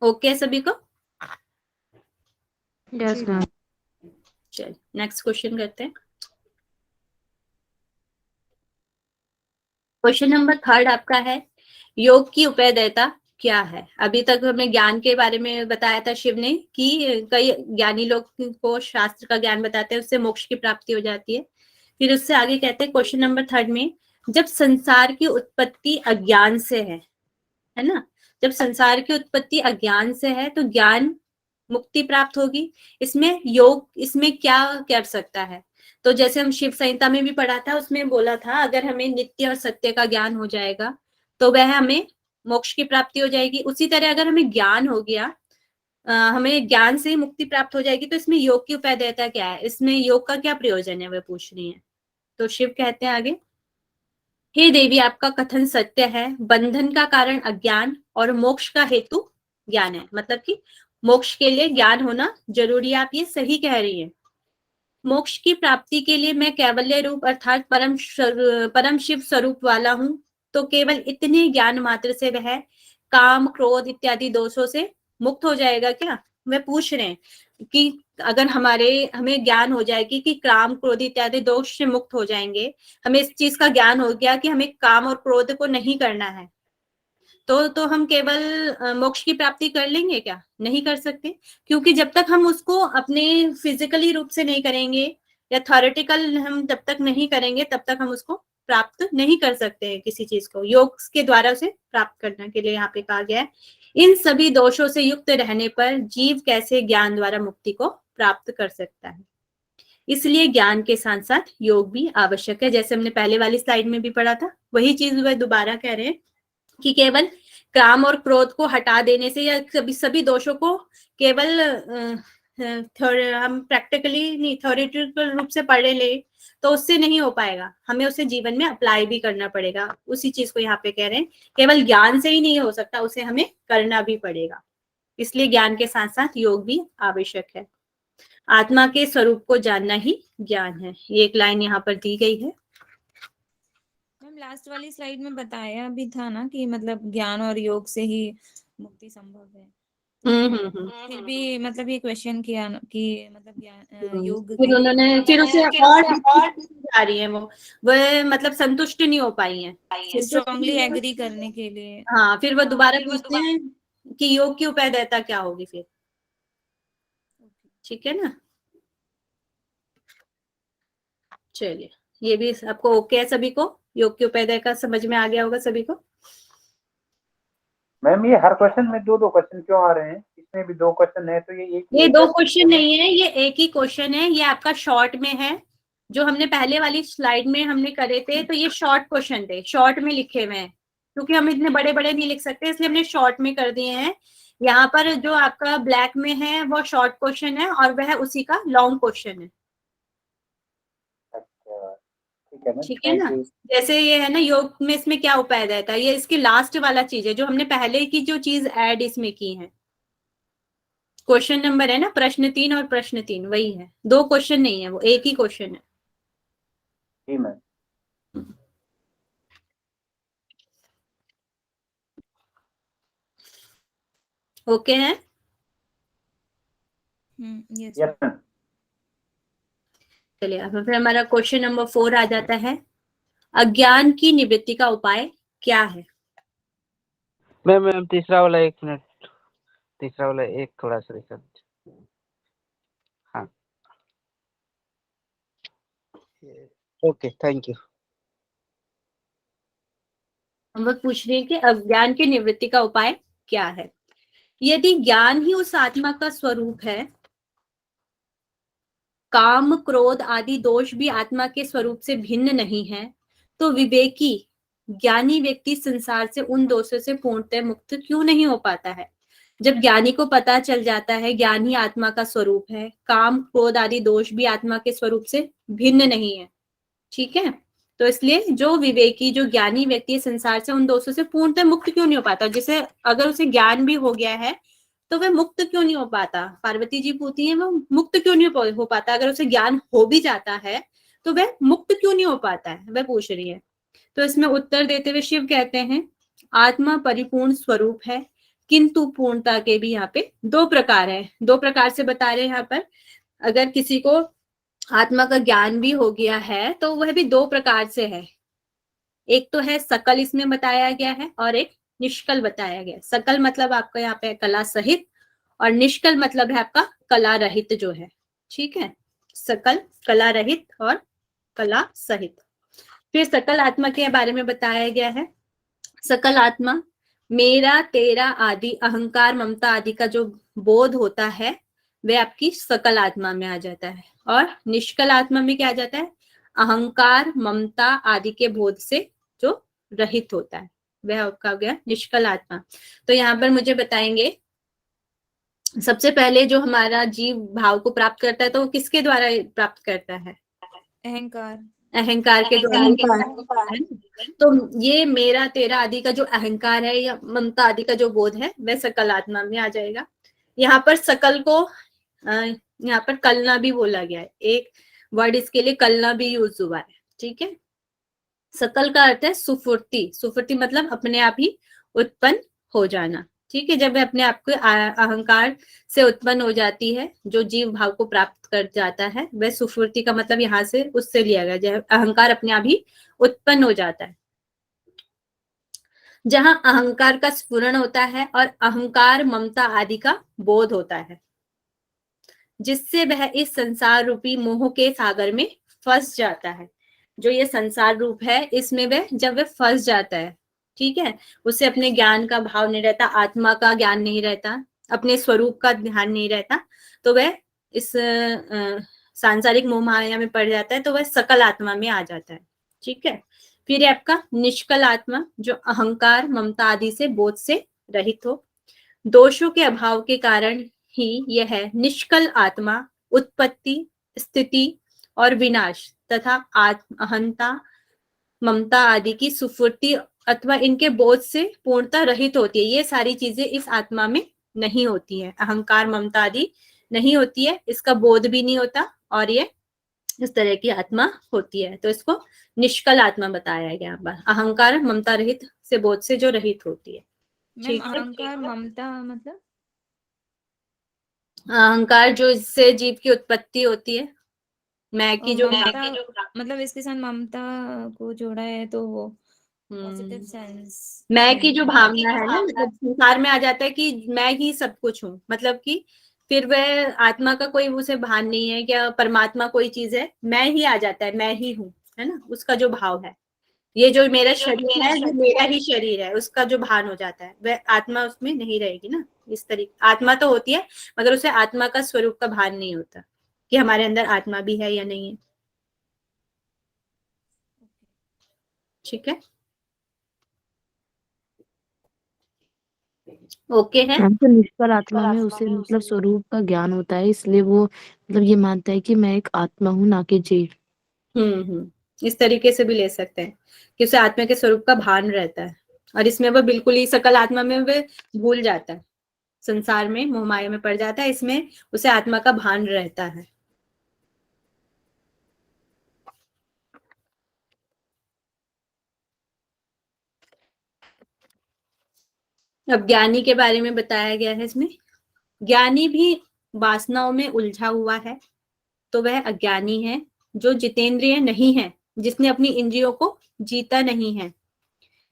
ओके सभी को? Yes ma'am. चल नेक्स्ट क्वेश्चन करते हैं। क्वेश्चन नंबर 3 आपका है, योग की उपादेयता क्या है? अभी तक हमें ज्ञान के बारे में बताया था शिव ने कि कई ज्ञानी लोग को शास्त्र का ज्ञान बताते हैं, उससे मोक्ष की प्राप्ति हो जाती है। फिर उससे आगे कहते हैं क्वेश्चन नंबर 3 में, जब संसार की उत्पत्ति अज्ञान से है ना, जब संसार की उत्पत्ति अज्ञान से है तो ज्ञान मुक्ति प्राप्त होगी, इसमें योग इसमें क्या कर सकता है? तो जैसे हम शिव संहिता में भी पढ़ा था, उसमें बोला था अगर हमें नित्य और सत्य का ज्ञान हो जाएगा तो वह हमें मोक्ष की प्राप्ति हो जाएगी। उसी तरह अगर हमें ज्ञान हो गया, हमें ज्ञान से मुक्ति प्राप्त हो जाएगी, तो इसमें योग की उपादेयता क्या है? इसमें योग का क्या प्रयोजन है, वह पूछ रही है। तो शिव कहते हैं आगे, हे देवी आपका कथन सत्य है, बंधन का कारण अज्ञान और मोक्ष का हेतु ज्ञान है। मतलब कि मोक्ष के लिए ज्ञान होना जरूरी है, आप ये सही कह रही हैं। मोक्ष की प्राप्ति के लिए मैं कैवल्य रूप अर्थात परम शिव स्वरूप वाला हूं, तो केवल इतने ज्ञान मात्र से वह काम क्रोध इत्यादि दोषों से मुक्त हो जाएगा क्या? वे पूछ रहे हैं कि अगर हमें ज्ञान हो जाएगी कि काम क्रोध इत्यादि दोष से मुक्त हो जाएंगे, हमें इस चीज का ज्ञान हो गया कि हमें काम और क्रोध को नहीं करना है, तो हम केवल मोक्ष की प्राप्ति कर लेंगे क्या? नहीं कर सकते, क्योंकि जब तक हम उसको अपने फिजिकली रूप से नहीं करेंगे या थ्योरेटिकल हम जब तक नहीं करेंगे तब तक हम उसको प्राप्त नहीं कर सकते हैं। किसी चीज को योग के द्वारा उसे प्राप्त करने के लिए यहाँ पे कहा गया है। इन सभी दोषों से युक्त रहने पर जीव कैसे ज्ञान द्वारा मुक्ति को प्राप्त कर सकता है? इसलिए ज्ञान के साथ साथ योग भी आवश्यक है। जैसे हमने पहले वाली स्लाइड में भी पढ़ा था, वही चीज वह दोबारा कह रहे हैं कि केवल काम और क्रोध को हटा देने से या सभी दोषों को केवल हम प्रैक्टिकली नहीं थ्योरेटिकल रूप से पढ़े ले तो उससे नहीं हो पाएगा, हमें उसे जीवन में अप्लाई भी करना पड़ेगा। उसी चीज को यहाँ पे कह रहे हैं, केवल ज्ञान से ही नहीं हो सकता, उसे हमें करना भी पड़ेगा। इसलिए ज्ञान के साथ साथ योग भी आवश्यक है। आत्मा के स्वरूप को जानना ही ज्ञान है, ये एक लाइन यहाँ पर दी गई है। मैम लास्ट वाली स्लाइड में बताया भी था ना कि मतलब ज्ञान और योग से ही मुक्ति संभव है। फिर भी मतलब ये क्वेश्चन किया कि मतलब योग फिर उन्होंने फिर उसे और जा रही हैं वो मतलब संतुष्ट नहीं हो पाई हैं। स्ट्रांगली एग्री करने के लिए। हाँ, फिर वो दोबारा पूछते हैं कि योग की उपादेयता क्या होगी फिर। ठीक है ना, चलिए ये भी आपको ओके है सभी को, योग की उपादेयता समझ में आ गया होगा सभी को। मैम ये हर क्वेश्चन में दो दो क्वेश्चन क्यों आ रहे हैं? इसमें भी दो क्वेश्चन है तो ये एक ये दो क्वेश्चन नहीं है, ये एक ही क्वेश्चन है, ये आपका शॉर्ट में है। जो हमने पहले वाली स्लाइड में हमने करे थे तो ये शॉर्ट क्वेश्चन थे, शॉर्ट में लिखे हुए हैं, क्योंकि हम इतने बड़े बड़े नहीं लिख सकते इसलिए हमने शॉर्ट में कर दिए हैं। यहाँ पर जो आपका ब्लैक में है वो शॉर्ट क्वेश्चन है और वह उसी का लॉन्ग क्वेश्चन है। अच्छा ठीक है मैम, ठीक है ना, थैंक यू। जैसे ये है ना योग में, इसमें क्या उपाय रहता है, ये इसकी लास्ट वाला चीज है जो हमने पहले की जो चीज ऐड इसमें की है। क्वेश्चन नंबर है ना प्रश्न 3 और प्रश्न 3 वही है, दो क्वेश्चन नहीं है, वो एक ही क्वेश्चन है। जी मैम। ओके है, यस यस मैम। चलिए अब फिर हमारा क्वेश्चन नंबर 4 आ जाता है, अज्ञान की निवृत्ति का उपाय क्या है। मैम तीसरा वाला, एक मिनट, तीसरा वाला एक थोड़ा सा रिसर्च। हाँ ओके थैंक यू। हम लोग पूछ रहे हैं कि अज्ञान की निवृत्ति का उपाय क्या है। यदि ज्ञान ही उस आत्मा का स्वरूप है, काम क्रोध आदि दोष भी आत्मा के स्वरूप से भिन्न नहीं है, तो विवेकी ज्ञानी व्यक्ति संसार से उन दोषों से पूर्णतः मुक्त क्यों नहीं हो पाता है। जब ज्ञानी को पता चल जाता है ज्ञान ही आत्मा का स्वरूप है, काम क्रोध आदि दोष भी आत्मा के स्वरूप से भिन्न नहीं है, ठीक है, तो इसलिए जो विवेकी जो ज्ञानी व्यक्ति संसार से उन दोषों से पूर्णतः मुक्त क्यों नहीं हो पाता। जैसे अगर उसे ज्ञान भी हो गया है तो वह मुक्त क्यों नहीं हो पाता, पार्वती जी पूछती हैं वो मुक्त क्यों नहीं हो पाता, अगर उसे ज्ञान हो भी जाता है तो वह मुक्त क्यों नहीं हो पाता है, वह पूछ रही है। तो इसमें उत्तर देते हुए शिव कहते हैं, आत्मा परिपूर्ण स्वरूप है, किंतु पूर्णता के भी यहाँ पे दो प्रकार है, दो प्रकार से बता रहे हैं यहाँ पर। अगर किसी को आत्मा का ज्ञान भी हो गया है तो वह भी दो प्रकार से है, एक तो है सकल इसमें बताया गया है और एक निष्कल बताया गया। सकल मतलब आपका यहाँ पे कला सहित और निष्कल मतलब है आपका कला रहित जो है, ठीक है, सकल कला रहित और कला सहित। फिर सकल आत्मा के बारे में बताया गया है, सकल आत्मा मेरा तेरा आदि अहंकार ममता आदि का जो बोध होता है वह आपकी सकल आत्मा में आ जाता है, और निष्कल आत्मा में क्या आ जाता है, अहंकार ममता आदि के बोध से जो रहित होता है वह आपका हो गया निष्कल आत्मा। तो यहाँ पर मुझे बताएंगे सबसे पहले जो हमारा जीव भाव को प्राप्त करता है तो वो किसके द्वारा प्राप्त करता है, अहंकार, अहंकार के द्वारा। तो ये मेरा तेरा आदि का जो अहंकार है या ममता आदि का जो बोध है वह सकल आत्मा में आ जाएगा। यहाँ पर सकल को यहाँ पर कलना भी बोला गया है, एक वर्ड इसके लिए कलना भी यूज हुआ है, ठीक है। सकल का अर्थ है सुफुर्ती, सुफुर्ती मतलब अपने आप ही उत्पन्न हो जाना, ठीक है, जब वह अपने आप को अहंकार से उत्पन्न हो जाती है, जो जीव भाव को प्राप्त कर जाता है वह सुफुर्ती का मतलब यहाँ से उससे लिया गया, जब अहंकार अपने आप ही उत्पन्न हो जाता है, जहां अहंकार का स्फुरण होता है और अहंकार ममता आदि का बोध होता है, जिससे वह इस संसार रूपी मोह के सागर में फंस जाता है। जो ये संसार रूप है इसमें वह जब वह फंस जाता है, ठीक है, उसे अपने ज्ञान का भाव नहीं रहता, आत्मा का ज्ञान नहीं रहता, अपने स्वरूप का ध्यान नहीं रहता, तो वह इस सांसारिक मोह माया में पड़ जाता है, तो वह सकल आत्मा में आ जाता है, ठीक है। फिर आपका निष्कल आत्मा जो अहंकार ममता आदि से बोध से रहित हो, दोषों के अभाव के कारण ही यह निष्कल आत्मा उत्पत्ति स्थिति और विनाश तथा अहंता ममता आदि की सुफुर्ती अथवा इनके बोध से पूर्णता रहित होती है। ये सारी चीजें इस आत्मा में नहीं होती है, अहंकार ममता आदि नहीं होती है, इसका बोध भी नहीं होता और ये इस तरह की आत्मा होती है, तो इसको निष्कल आत्मा बताया गया, अहंकार ममता रहित से बोध से जो रहित होती है। मैम अहंकार ममता मतलब अहंकार जो इससे जीव की उत्पत्ति होती है, मैं की और जो ममता मतलब इसके साथ ममता को जोड़ा है तो वो पॉजिटिव सेंस मैं की जो भावना है ना, मतलब संसार में आ जाता है कि मैं ही सब कुछ हूँ, मतलब कि फिर वह आत्मा का कोई उसे भान नहीं है, क्या परमात्मा कोई चीज है, मैं ही आ जाता है, मैं ही हूँ, है ना, उसका जो भाव है, ये जो मेरा शरीर है ये मेरा ही शरीर है, उसका जो भान हो जाता है, वह आत्मा उसमें नहीं रहेगी ना। इस तरीके आत्मा तो होती है मगर उसे आत्मा का स्वरूप का भान नहीं होता कि हमारे अंदर आत्मा भी है या नहीं है। ठीक है, ओके है। मैम तो निष्कल आत्मा में उसे मतलब स्वरूप का ज्ञान होता है, इसलिए वो मतलब ये मानता है कि मैं एक आत्मा हूँ, ना कि जीव। इस तरीके से भी ले सकते हैं कि उसे आत्मा के स्वरूप का भान रहता है, और इसमें वो बिल्कुल ही सकल आत्मा में वह भूल जाता है, संसार में मोह माया में पड़ जाता है, इसमें उसे आत्मा का भान रहता है। अब ज्ञानी के बारे में बताया गया है इसमें। ज्ञानी भी वासनाओं में उलझा हुआ है तो वह अज्ञानी है, जो जितेंद्रिय नहीं है, जिसने अपनी इंद्रियों को जीता नहीं है।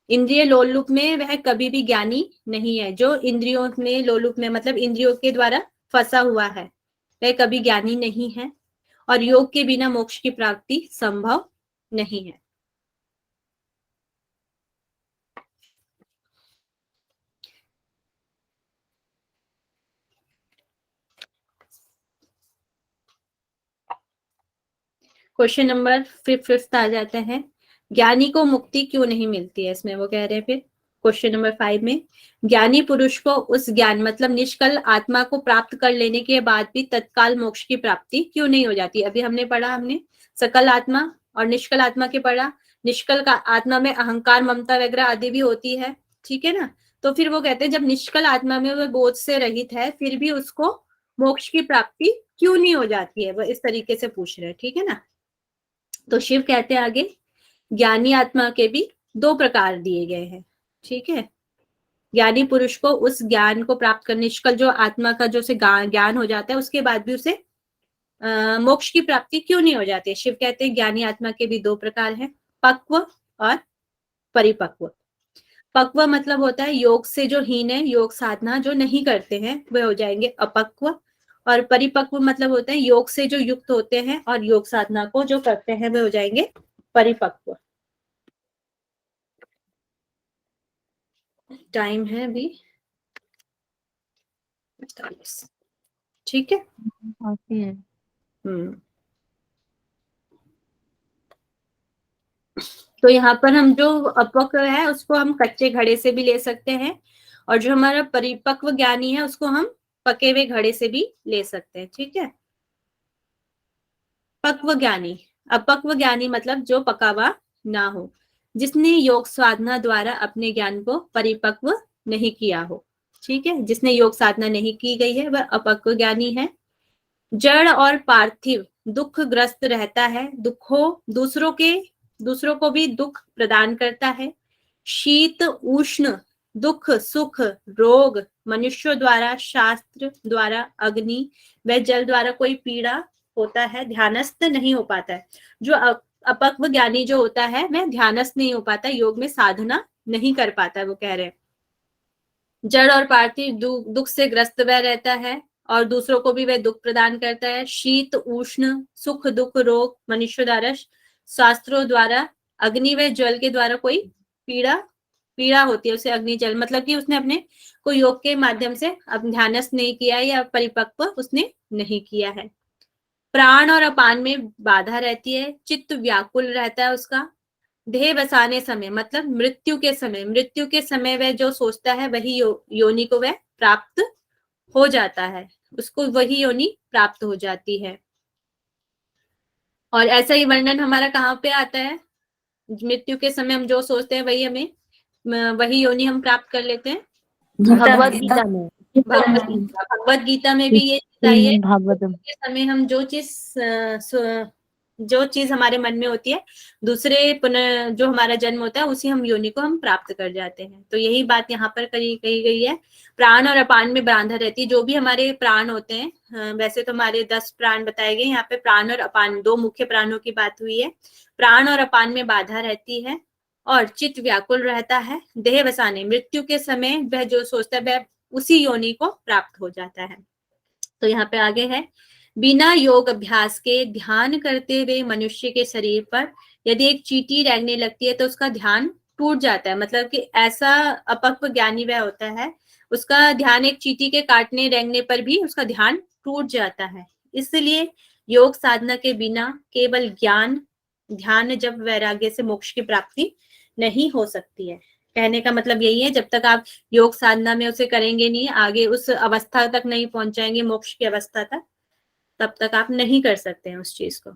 इंद्रिय लोलुप में वह कभी भी ज्ञानी नहीं है। जो इंद्रियों में लोलुप में मतलब इंद्रियों के द्वारा फंसा हुआ है वह कभी ज्ञानी नहीं है, और योग के बिना मोक्ष की प्राप्ति संभव नहीं है। क्वेश्चन नंबर 5 आ जाते हैं, ज्ञानी को मुक्ति क्यों नहीं मिलती है, इसमें वो कह रहे हैं फिर क्वेश्चन नंबर 5 में, ज्ञानी पुरुष को उस ज्ञान मतलब निष्कल आत्मा को प्राप्त कर लेने के बाद भी तत्काल मोक्ष की प्राप्ति क्यों नहीं हो जाती। अभी हमने पढ़ा, हमने सकल आत्मा और निष्कल आत्मा के पढ़ा। निष्कल का आत्मा में अहंकार ममता वगैरह आदि भी होती है, ठीक है ना। तो फिर वो कहते हैं जब निष्कल आत्मा में वह बोध से रहित है फिर भी उसको मोक्ष की प्राप्ति क्यों नहीं हो जाती है, वह इस तरीके से पूछ रहे हैं, ठीक है ना। तो शिव कहते हैं आगे, ज्ञानी आत्मा के भी 2 प्रकार दिए गए हैं, ठीक है। ज्ञानी पुरुष को उस ज्ञान को प्राप्त करने, निष्कल जो आत्मा का जो से ज्ञान हो जाता है उसके बाद भी उसे मोक्ष की प्राप्ति क्यों नहीं हो जाती है। शिव कहते हैं ज्ञानी आत्मा के भी 2 प्रकार हैं, पक्व और परिपक्व। पक्व मतलब होता है योग से जो हीन है, योग साधना जो नहीं करते हैं वे हो जाएंगे अपक्व, और परिपक्व मतलब होता है योग से जो युक्त होते हैं और योग साधना को जो करते हैं वे हो जाएंगे परिपक्व। टाइम है अभी 45, ठीक है। काफी है। तो यहाँ पर हम जो अपक्व है उसको हम कच्चे घड़े से भी ले सकते हैं, और जो हमारा परिपक्व ज्ञानी है उसको हम पके हुए घड़े से भी ले सकते हैं, ठीक है। पक्व ज्ञानी, अपक्व ज्ञानी मतलब जो पका हुआ ना हो, जिसने योग साधना द्वारा अपने ज्ञान को परिपक्व नहीं किया हो, ठीक है। जिसने योग साधना नहीं की गई है वह अपक्व ज्ञानी है। जड़ और पार्थिव दुख ग्रस्त रहता है, दूसरों को भी दुख प्रदान करता है। शीत उष्ण दुख सुख रोग मनुष्यों द्वारा, शास्त्र द्वारा, अग्नि व जल द्वारा कोई पीड़ा होता है, ध्यानस्थ नहीं हो पाता है। जो अपक्व ज्ञानी जो होता है वह ध्यानस्थ नहीं हो पाता, योग में साधना नहीं कर पाता, वो कह रहे हैं। जड़ और पार्थिव दुख से ग्रस्त वह रहता है और दूसरों को भी वह दुख प्रदान करता है। शीत उष्ण सुख दुख रोग मनुष्य द्वारा, शास्त्रों द्वारा, अग्नि व जल के द्वारा कोई पीड़ा होती है उसे। अग्नि जल मतलब कि उसने अपने को योग के माध्यम से अब ध्यानस्थ नहीं किया या परिपक्व उसने नहीं किया है। प्राण और अपान में बाधा रहती है, चित्त व्याकुल रहता है उसका। देह बसाने समय मतलब मृत्यु के समय वह जो सोचता है वही योनि को वह प्राप्त हो जाता है, उसको वही योनि प्राप्त हो जाती है। और ऐसा ही वर्णन हमारा कहाँ पे आता है, मृत्यु के समय हम जो सोचते हैं वही योनि हम प्राप्त कर लेते हैं। भगवत गीता में, भगवत गीता में भी ये बताइए भागवतम के समय हम जो चीज जो चीज हमारे मन में होती है, दूसरे पुनः जो हमारा जन्म होता है उसी हम योनि को हम प्राप्त कर जाते हैं। तो यही बात यहाँ पर कही गई है। प्राण और अपान में बांधा रहती है। जो भी हमारे प्राण होते हैं, वैसे तो हमारे 10 प्राण बताए गए, यहाँ पे प्राण और अपान 2 मुख्य प्राणों की बात हुई है। प्राण और अपान में बाधा रहती है और चित्त व्याकुल रहता है। देह बसाने मृत्यु के समय वह जो सोचता है वह उसी योनि को प्राप्त हो जाता है। तो यहाँ पे आगे है, बिना योग अभ्यास के ध्यान करते हुए मनुष्य के शरीर पर यदि एक चींटी रेंगने लगती है तो उसका ध्यान टूट जाता है। मतलब कि ऐसा अपक्व ज्ञानी वह होता है, उसका ध्यान एक चींटी के काटने रेंगने पर भी उसका ध्यान टूट जाता है। इसलिए योग साधना के बिना केवल ज्ञान ध्यान जब वैराग्य से मोक्ष की प्राप्ति नहीं हो सकती है। कहने का मतलब यही है, जब तक आप योग साधना में उसे करेंगे नहीं, आगे उस अवस्था तक नहीं पहुंचाएंगे, मोक्ष की अवस्था तक, तब तक आप नहीं कर सकते हैं उस चीज को।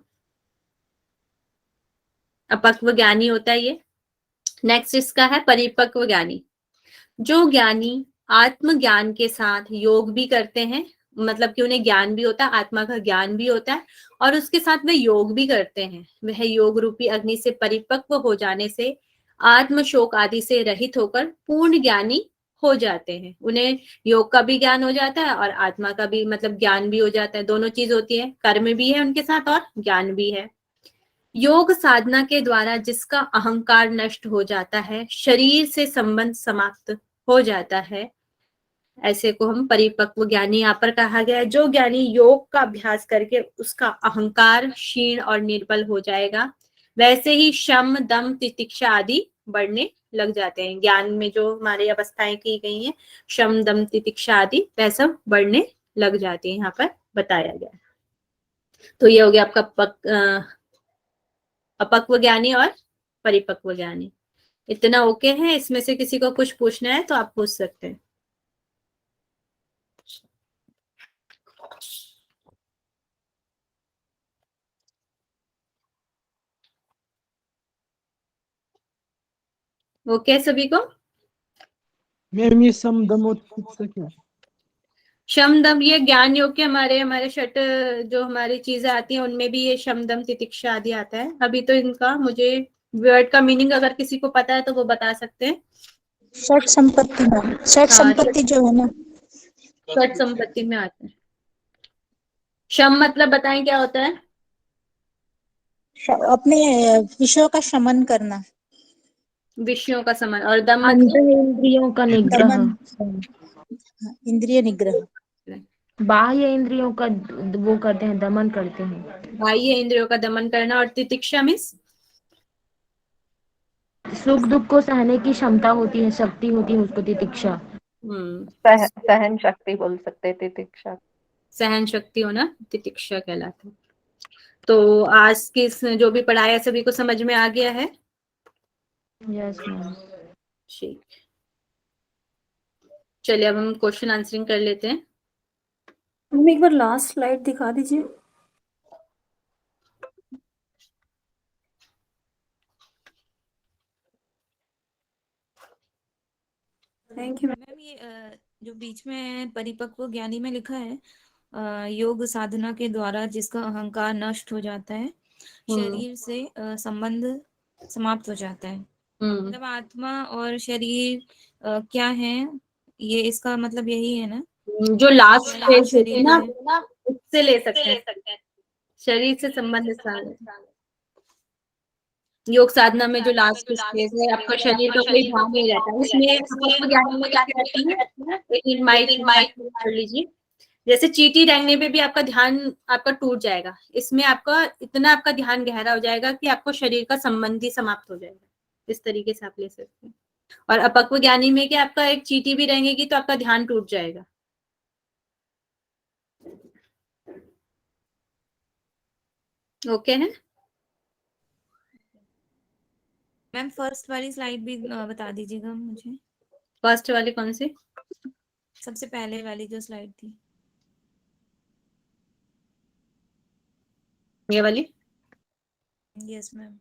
अपक्व ज्ञानी होता है ये। नेक्स्ट इसका है परिपक्व ज्ञानी। जो ज्ञानी आत्म ज्ञान के साथ योग भी करते हैं, मतलब कि उन्हें ज्ञान भी होता है, आत्मा का ज्ञान भी होता है, और उसके साथ वे योग भी करते हैं, वह योग रूपी अग्नि से परिपक्व हो जाने से आत्म शोक आदि से रहित होकर पूर्ण ज्ञानी हो जाते हैं। उन्हें योग का भी ज्ञान हो जाता है और आत्मा का भी मतलब ज्ञान भी हो जाता है। दोनों चीज होती है, कर्म भी है उनके साथ और ज्ञान भी है। योग साधना के द्वारा जिसका अहंकार नष्ट हो जाता है, शरीर से संबंध समाप्त हो जाता है, ऐसे को हम परिपक्व ज्ञानी यहाँ पर कहा गया है। जो ज्ञानी योग का अभ्यास करके उसका अहंकार क्षीण और निर्बल हो जाएगा, वैसे ही शम दम तितिक्षा आदि बढ़ने लग जाते हैं। ज्ञान में जो हमारी अवस्थाएं की गई हैं, शम दम तितिक्षा आदि वह सब बढ़ने लग जाती है, यहाँ पर बताया गया है। तो ये हो गया आपका अपक्व ज्ञानी और परिपक्व ज्ञानी। इतना ओके है? इसमें से किसी को कुछ पूछना है तो आप पूछ सकते हैं। ओके सभी को? मैम ये समदम और तितिक्षा क्या है? शम दम ये ज्ञान योग के हमारे षट जो हमारी चीजें आती हैं उनमें भी ये शम दम तितिक्षा आदि आता है। अभी तो इनका मुझे वर्ड का मीनिंग अगर किसी को पता है तो वो बता सकते हैं। षट संपत्ति में, षट संपत्ति जो है ना, षट संपत्ति में आता है। शम मतलब बताएं क्या होता है? अपने विषयों का शमन करना, विषयों का समन। और दम मतलब इंद्रियों का निग्रह, दमन, इंद्रिय निग्रह। बाह्य इंद्रियों का वो करते हैं, दमन करते हैं। बाह्य इंद्रियों का दमन करना। और तितिक्षा मीन्स सुख दुख को सहने की क्षमता होती है, शक्ति होती है उसको तितिक्षा। सहन शक्ति बोल सकते हैं तितिक्षा। सहन शक्ति होना तितिक्षा कहलाता है। तो आज की जो भी पढ़ाया सभी को समझ में आ गया है? Yes ma'am. ठीक, चलिए अब हम क्वेश्चन आंसरिंग कर लेते हैं। हम एक बार लास्ट स्लाइड दिखा दीजिए। Thank you ma'am. ये जो बीच में परिपक्व ज्ञानी में लिखा है, योग साधना के द्वारा जिसका अहंकार नष्ट हो जाता है, शरीर से संबंध समाप्त हो जाता है। मतलब आत्मा और शरीर क्या है, ये इसका मतलब यही है ना? जो लास्ट फेज होती है ना, है। उससे ले सकते हैं। शरीर से संबंध योग साधना में जो लास्ट स्टेज है, आपका शरीर का कोई ध्यान नहीं रहता। इसमें अपक्व ज्ञानी में क्या कहते हैं, एक माइक कर लीजिए। जैसे चींटी रेंगने पे भी आपका ध्यान आपका टूट जाएगा, इसमें आपका इतना आपका ध्यान गहरा हो जाएगा कि आपको शरीर का संबंध ही समाप्त हो जाएगा। इस तरीके से आप ले सकते हैं। और अपक्व ज्ञानी में कि आपका एक चींटी भी रहेंगी तो आपका ध्यान टूट जाएगा। ओके है? मैम फर्स्ट वाली स्लाइड भी बता दीजिएगा मुझे। फर्स्ट वाली कौन सी? सबसे पहले वाली जो स्लाइड थी, ये वाली? Yes ma'am.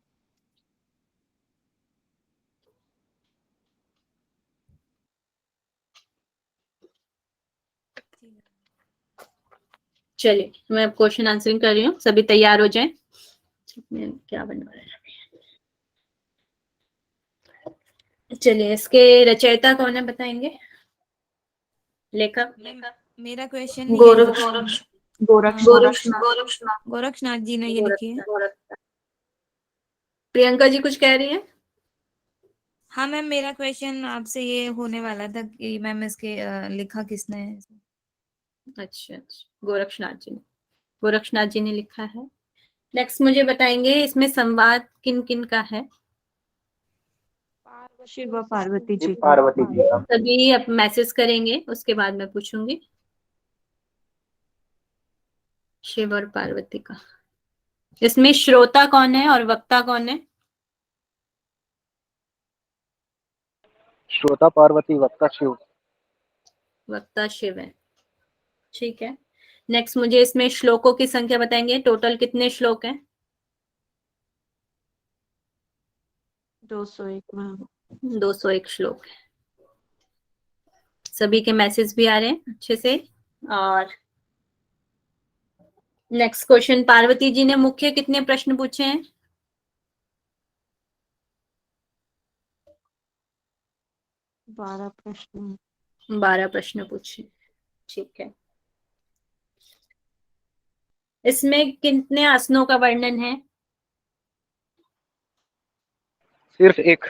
चलिए मैं अब क्वेश्चन आंसरिंग कर रही हूँ, सभी तैयार हो जाएं। इसमें क्या बनवा रहा है? चलिए, इसके रचयिता कौन है बताएंगे? लेखक? मेरा क्वेश्चन ये गोरक्षनाथ जी ने ये लिखी है। प्रियंका जी कुछ कह रही है? हाँ मैम, मेरा क्वेश्चन आपसे ये होने वाला था कि मैम इसके लिखा किसने है। अच्छा, गोरक्षनाथ जी ने लिखा है। नेक्स्ट मुझे बताएंगे इसमें संवाद किन किन का है? शिव व पार्वती जी का। पार्वती जी का। सभी अब मैसेज करेंगे, उसके बाद मैं पूछूंगी। शिव और पार्वती का। इसमें श्रोता कौन है और वक्ता कौन है? श्रोता पार्वती, वक्ता शिव। वक्ता शिव है। ठीक है। नेक्स्ट मुझे इसमें श्लोकों की संख्या बताएंगे, टोटल कितने श्लोक हैं? 201 मैम। 201 श्लोक है। सभी के मैसेज भी आ रहे हैं अच्छे से। और नेक्स्ट क्वेश्चन, पार्वती जी ने मुख्य कितने प्रश्न पूछे हैं? 12 प्रश्न। 12 प्रश्न पूछे। ठीक है। इसमें कितने आसनों का वर्णन है? सिर्फ एक,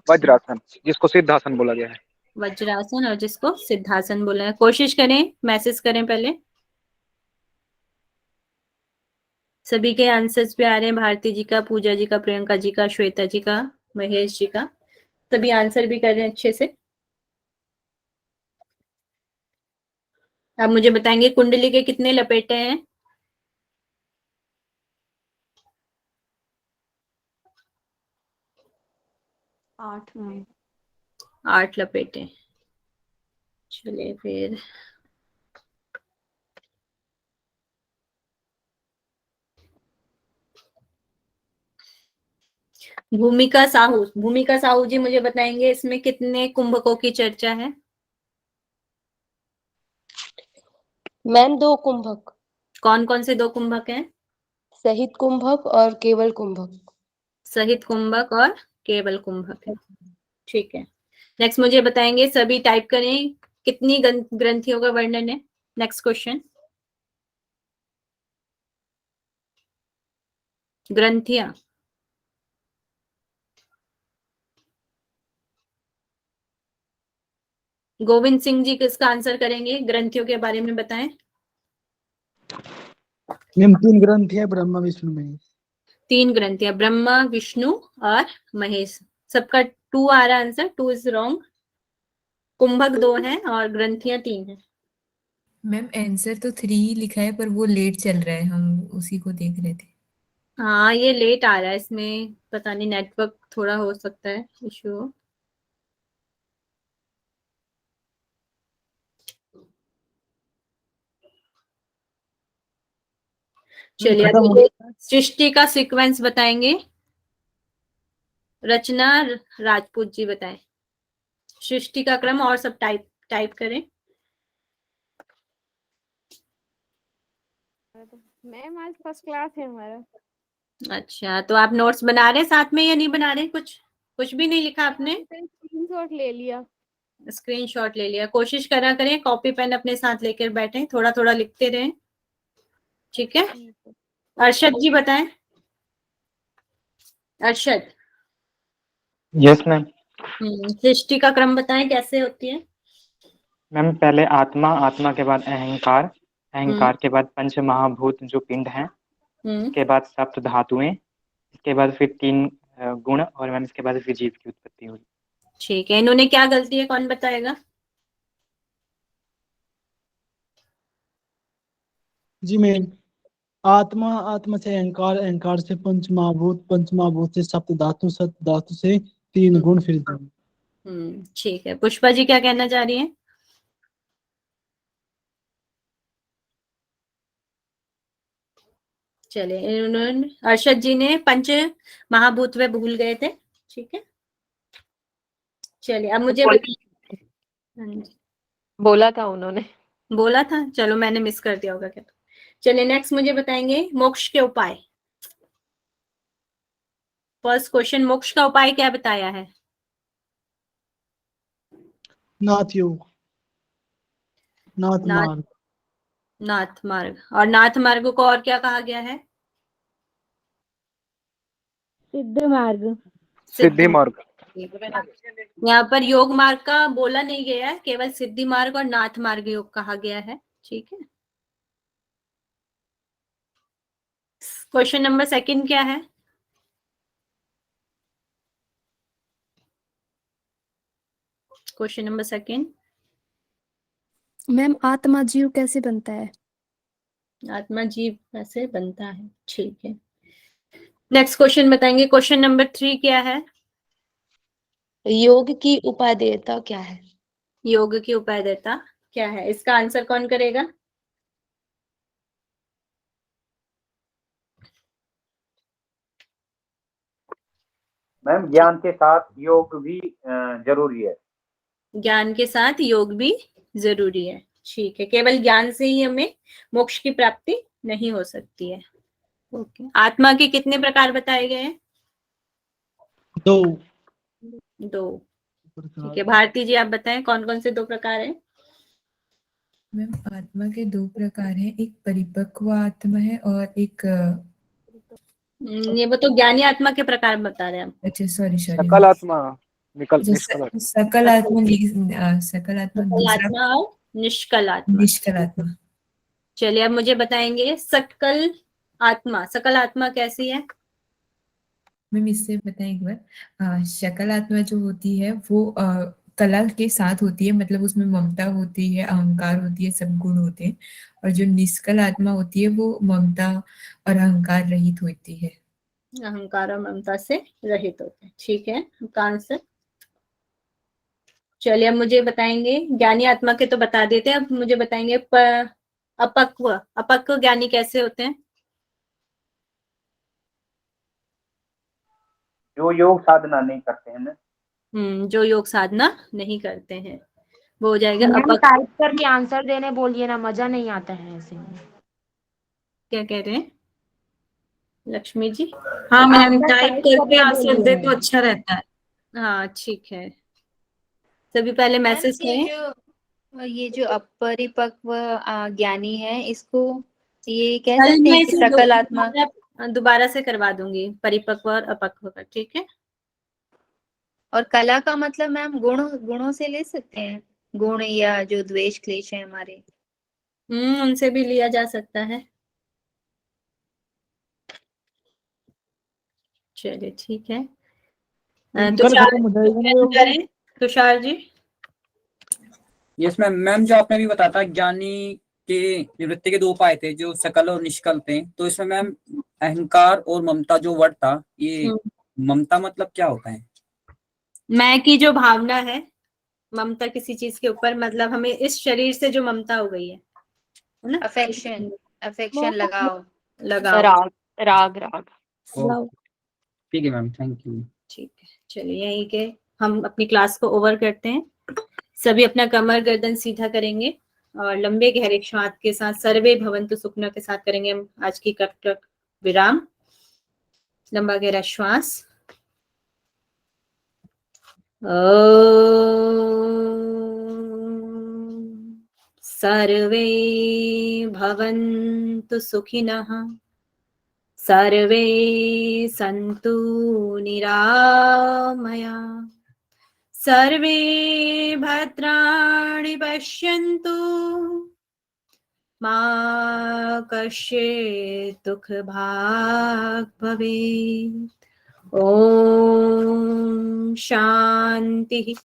वज्रासन, जिसको सिद्धासन बोला गया है। वज्रासन और जिसको सिद्धासन बोला है। कोशिश करें, मैसेज करें पहले। सभी के आंसर्स भी आ रहे हैं, भारती जी का, पूजा जी का, प्रियंका जी का, श्वेता जी का, महेश जी का। सभी आंसर भी कर रहे हैं अच्छे से। आप मुझे बताएंगे कुंडली के कितने लपेटे हैं? 8 मैम। 8 लपेटे। चलिए फिर भूमिका साहू जी मुझे बताएंगे इसमें कितने कुंभकों की चर्चा है? मैम 2 कुंभक। कौन कौन से 2 कुंभक हैं? सहित कुंभक और केवल कुंभक। सहित कुंभक और केवल कुंभक है। ठीक है। नेक्स्ट मुझे बताएंगे, सभी टाइप करें, कितनी ग्रंथियों का वर्णन है? नेक्स्ट क्वेश्चन, ग्रंथियां। गोविंद सिंह जी किसका आंसर करेंगे? ग्रंथियों के बारे में बताएं। मैम 3 ग्रंथ है, ब्रह्मा विष्णु महेश। 3 ग्रंथियां, ब्रह्मा विष्णु और महेश। सबका 2 आ रहा आंसर। 2 is wrong. कुंभक 2 है और ग्रंथियां 3 है। मैम आंसर तो 3 लिखा है, पर वो लेट चल रहा है, हम उसी को देख रहे थे। हाँ, ये लेट आ रहा है, इसमें पता नहीं नेटवर्क थोड़ा हो सकता है इशू। चलिए, अब मुझे सृष्टि का सीक्वेंस बताएंगे। रचना राजपूत जी बताएं सृष्टि का क्रम, और सब टाइप करें। मैम आज फर्स्ट क्लास है हमारा। अच्छा, तो आप नोट्स बना रहे हैं साथ में या नहीं बना रहे? कुछ भी नहीं लिखा आपने? स्क्रीनशॉट ले लिया। स्क्रीनशॉट ले लिया। कोशिश करा करें कॉपी पेन अपने साथ लेकर बैठे, थोड़ा थोड़ा लिखते रहें। ठीक है। अरशद जी बताएं। अरशद। Yes ma'am. सृष्टि का क्रम बताएं कैसे होती है? मैम पहले आत्मा, आत्मा के बाद अहंकार, अहंकार के बाद पंच महाभूत जो पिंड हैं, इसके बाद सप्त धातुएं, इसके बाद फिर 3 गुण, और मैम इसके बाद फिर जीव की उत्पत्ति हुई। ठीक है। इन्होंने क्या गलती है, कौन बताएगा? जी मैम, आत्मा से अहंकार, अहंकार से पंच महाभूत, पंच महाभूत से सप्त धातु, सप्त धातु से 3 गुण, फिर जीव। ठीक है। पुष्पा जी क्या कहना चाह रही हैं? चलिए, इन्होंने अरशद जी ने पंच महाभूत वे भूल गए थे। ठीक है। चलिए, अब मुझे बोला था उन्होंने। बोला था, चलो मैंने मिस कर दिया होगा क्या। चलिए, नेक्स्ट मुझे बताएंगे मोक्ष के उपाय। फर्स्ट क्वेश्चन, मोक्ष का उपाय क्या बताया है? नाथ योग, नाथ नाथ मार्ग, नाथ मार्ग। और नाथ मार्ग को और क्या कहा गया है? सिद्ध मार्ग। सिद्धि मार्ग। यहाँ पर योग मार्ग का बोला नहीं गया है, केवल सिद्धि मार्ग और नाथ मार्ग योग कहा गया है। ठीक है। क्वेश्चन नंबर सेकंड क्या है? क्वेश्चन नंबर सेकंड, मैम आत्मा जीव कैसे बनता है? आत्मा जीव कैसे बनता है? ठीक है। नेक्स्ट क्वेश्चन बताएंगे। क्वेश्चन नंबर 3 क्या है? योग की उपादेयता क्या है? योग की उपादेयता क्या है? इसका आंसर कौन करेगा? मैम ज्ञान के साथ योग भी जरूरी है। ज्ञान के साथ योग भी जरूरी है। ठीक है। केवल ज्ञान से ही हमें मोक्ष की प्राप्ति नहीं हो सकती है। ओके। आत्मा के कितने प्रकार बताए गए हैं? 2। ठीक है। भारती जी आप बताएं कौन कौन से 2 प्रकार हैं? मैम आत्मा के 2 प्रकार हैं, एक परिपक्व आत्मा है और एक ये वो तो ज्ञानी आत्मा के प्रकार बता रहे हैं हम। अच्छा सॉरी सकल आत्मा, निष्कल सकल आत्मा सकल दूसरा आत्मा और निष्कल आत्मा। निष्कल आत्मा। चलिए अब मुझे बताएंगे सकल आत्मा। सकल आत्मा कैसी है? मैम इससे बताएं एक बार। शकल आत्मा जो होती है वो कला के साथ होती है, मतलब उसमें ममता होती है, अहंकार होती है, सब गुण होते हैं। और जो निष्कल आत्मा होती है वो ममता और अहंकार रहित होती है। अहंकार और ममता से रहित होते हैं। ठीक है, आपका आंसर। चलिए अब मुझे बताएंगे, ज्ञानी आत्मा के तो बता देते हैं, अब मुझे बताएंगे अपक्व। अपक्व ज्ञानी कैसे होते हैं? जो योग साधना नहीं करते हैं ना। जो योग साधना नहीं करते हैं, वो हो जाएगा मैम अपक्व। टाइप करके आंसर देने बोलिए ना, मजा नहीं आता है ऐसे में। क्या कह रहे हैं लक्ष्मी जी? हाँ मैम, टाइप करके आंसर दे तो अच्छा रहता है। हाँ ठीक है, सभी पहले मैसेज करें। ये जो अपरिपक्व ज्ञानी है, इसको ये कह कल सकते मैं हैं कि इसे सकल आत्मा। दोबारा से करवा दूंगी, परिपक्व और अपक्व का। ठीक है। और कला का मतलब मैम गुणों से ले सकते हैं, गुण या जो द्वेष क्लेश है हमारे। उनसे भी लिया जा सकता है। चलिए ठीक है। कल खत्म हो जाएगा ना योग? करें Tushar ji. Yes ma'am. Ma'am जो आपने भी बताया था ज्ञानी के निवृत्ति के 2 उपाय थे जो सकल और निष्कल थे, तो इसमें मैम अहंकार और ममता जो वर्ड था, ये ममता मतलब क्या होता है? मैं की जो भावना है, ममता किसी चीज के ऊपर, मतलब हमें इस शरीर से जो ममता हो गई है ना, अफेक्शन लगाओ। राग राग राग। ठीक है मैम, थैंक यू। ठीक है। चलिए यही के हम अपनी क्लास को ओवर करते हैं। सभी अपना कमर गर्दन सीधा करेंगे और लंबे गहरे श्वास के साथ सर्वे भवन्तु सुखना के साथ करेंगे हम आज की कट विराम। लंबा गहरा श्वास। सर्वे भवन्तु सुखिनः, सर्वे सन्तु निरामया, सर्वे भद्राणि पश्यन्तु, मा कश्चित् दुःखभाग् भवेत्। ॐ शान्तिः।